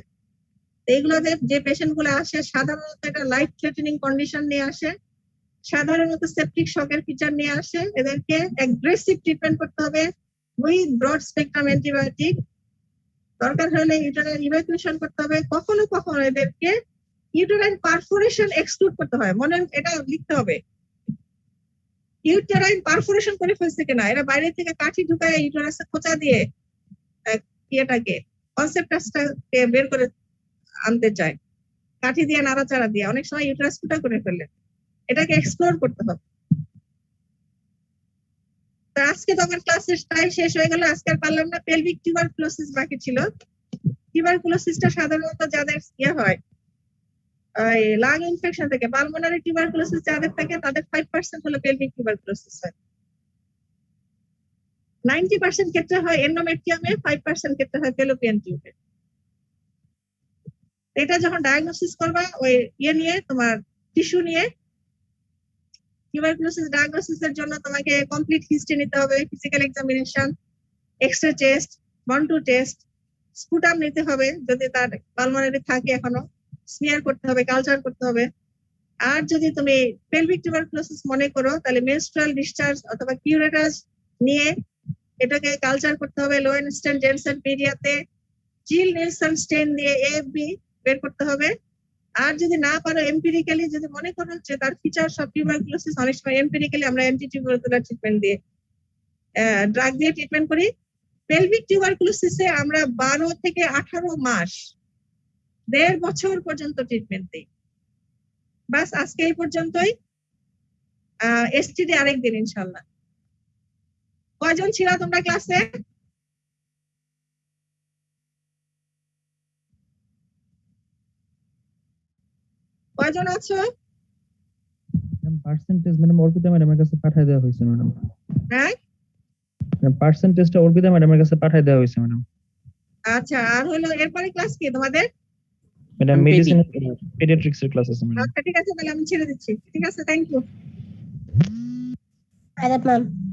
এইগুলোতে যে পেশেন্ট গুলো আসে সাধারণত এটা লাইফ থ্রেটেনিং কন্ডিশন নিয়ে আসে, সাধারণত সেপটিক শকের ফিচার নিয়ে আসে। এদেরকে অ্যাগ্রেসিভ ট্রিটমেন্ট করতে হবে উইথ ব্রড স্পেকট্রাম অ্যান্টিবায়োটিক। দরকার হলে ইউটেরাইন ইভাকুয়েশন করতে হবে। কখনো কখনো এদেরকে ইউটেরাইন পারফোরেশন এক্সক্লুড করতে হয়, মনে এটা লিখতে হবে। ইউটেরাইন পারফোরেশন করে ফেলছে কিনা, এরা বাইরে থেকে কাঠি ঢুকায় ইউটেরাসে খোঁচা দিয়ে ইয়েটাকে কনসেপ্টটাকে বের করে আনতে চায়, কাঠি দিয়ে নাড়াচাড়া দিয়ে অনেক সময় ইউটেরাস ফুটা করে ফেলে। এটাকে এক্সপ্লোর করতে হবে। তো আজকে তো আমার ক্লাসের টাইম শেষ হয়ে গেল, আজকে আর পারলাম না। পেলভিক টিউবারকুলোসিস বাকি ছিল। টিউবারকুলোসিসটা সাধারণত যাদের ইয়ে হয় লাং ইনফেকশন থেকে, পালমোনারি টিউবারকুলোসিস যাদের থাকে তাদের 5% হলো পেলভিক টিউবারকুলোসিস হয়। 90% ক্ষেত্রে হয় এন্ডোমেট্রিয়ামে, 5% ক্ষেত্রে হয় ফেলোপিয়ান টিউবে। এটা যখন ডায়াগনোসিস করবা ওই ইয়ে নিয়ে, তোমার টিস্যু নিয়ে, টিউবারকুলোসিস ডায়াগনোসিসের জন্য তোমাকে কমপ্লিট হিস্ট্রি নিতে হবে, physical examination, x ray test, Mantoux test, sputum নিতে হবে যদি তার পালমোনারি থাকে এখনো, স্মিয়ার করতে হবে, কালচার করতে হবে। আর যদি তুমি পেলভিক টিউবারকুলোসিস মনে করো তাহলে মেনস্ট্রুয়াল ডিসচার্জ অথবা কিউরেটাস নিয়ে এটাকে কালচার করতে হবে লোয়েনস্টেন জেনসেন মিডিয়াতে, জিল নিলসন স্টেন দিয়ে এএফবি বের করতে হবে। আর যদি না পারো এমপিরিক্যালি, যদি মনে করো যে তার ফিচার সব টিউবারকুলোসিস, অনেক সময় এমপিরিক্যালি আমরা অ্যান্টি টিউবারকুলার ট্রিটমেন্ট দিয়ে ড্রাগ দিয়ে ট্রিটমেন্ট করি। পেলভিক টিউবারকুলোসিসে আমরা 12 থেকে 18 মাস, 1.5 বছর পর্যন্ত ট্রিটমেন্ট দিই। বাস আজকে এই পর্যন্তই। এসটিডি আরেকদিন ইনশাল্লাহ। কয়জন ছিল তোমরা ক্লাসে? কয়জন আছো? পার্সেন্টেজ ম্যাডাম অর্পিতা ম্যাডামের কাছে পাঠিয়ে দেওয়া হয়েছে ম্যাডাম। হ্যাঁ, পার্সেন্টেজটা অর্পিতা ম্যাডামের কাছে পাঠিয়ে দেওয়া হয়েছে ম্যাডাম। আচ্ছা, আর হলো এরপরে ক্লাস কি তোমাদের? ম্যাডাম মেডিসিন পেডিয়াট্রিক্স এর ক্লাস আছে ম্যাডাম। আচ্ছা ঠিক আছে, তাহলে আমি ছেড়ে দিচ্ছি। ঠিক আছে, থ্যাংক ইউ। Madam, ma'am.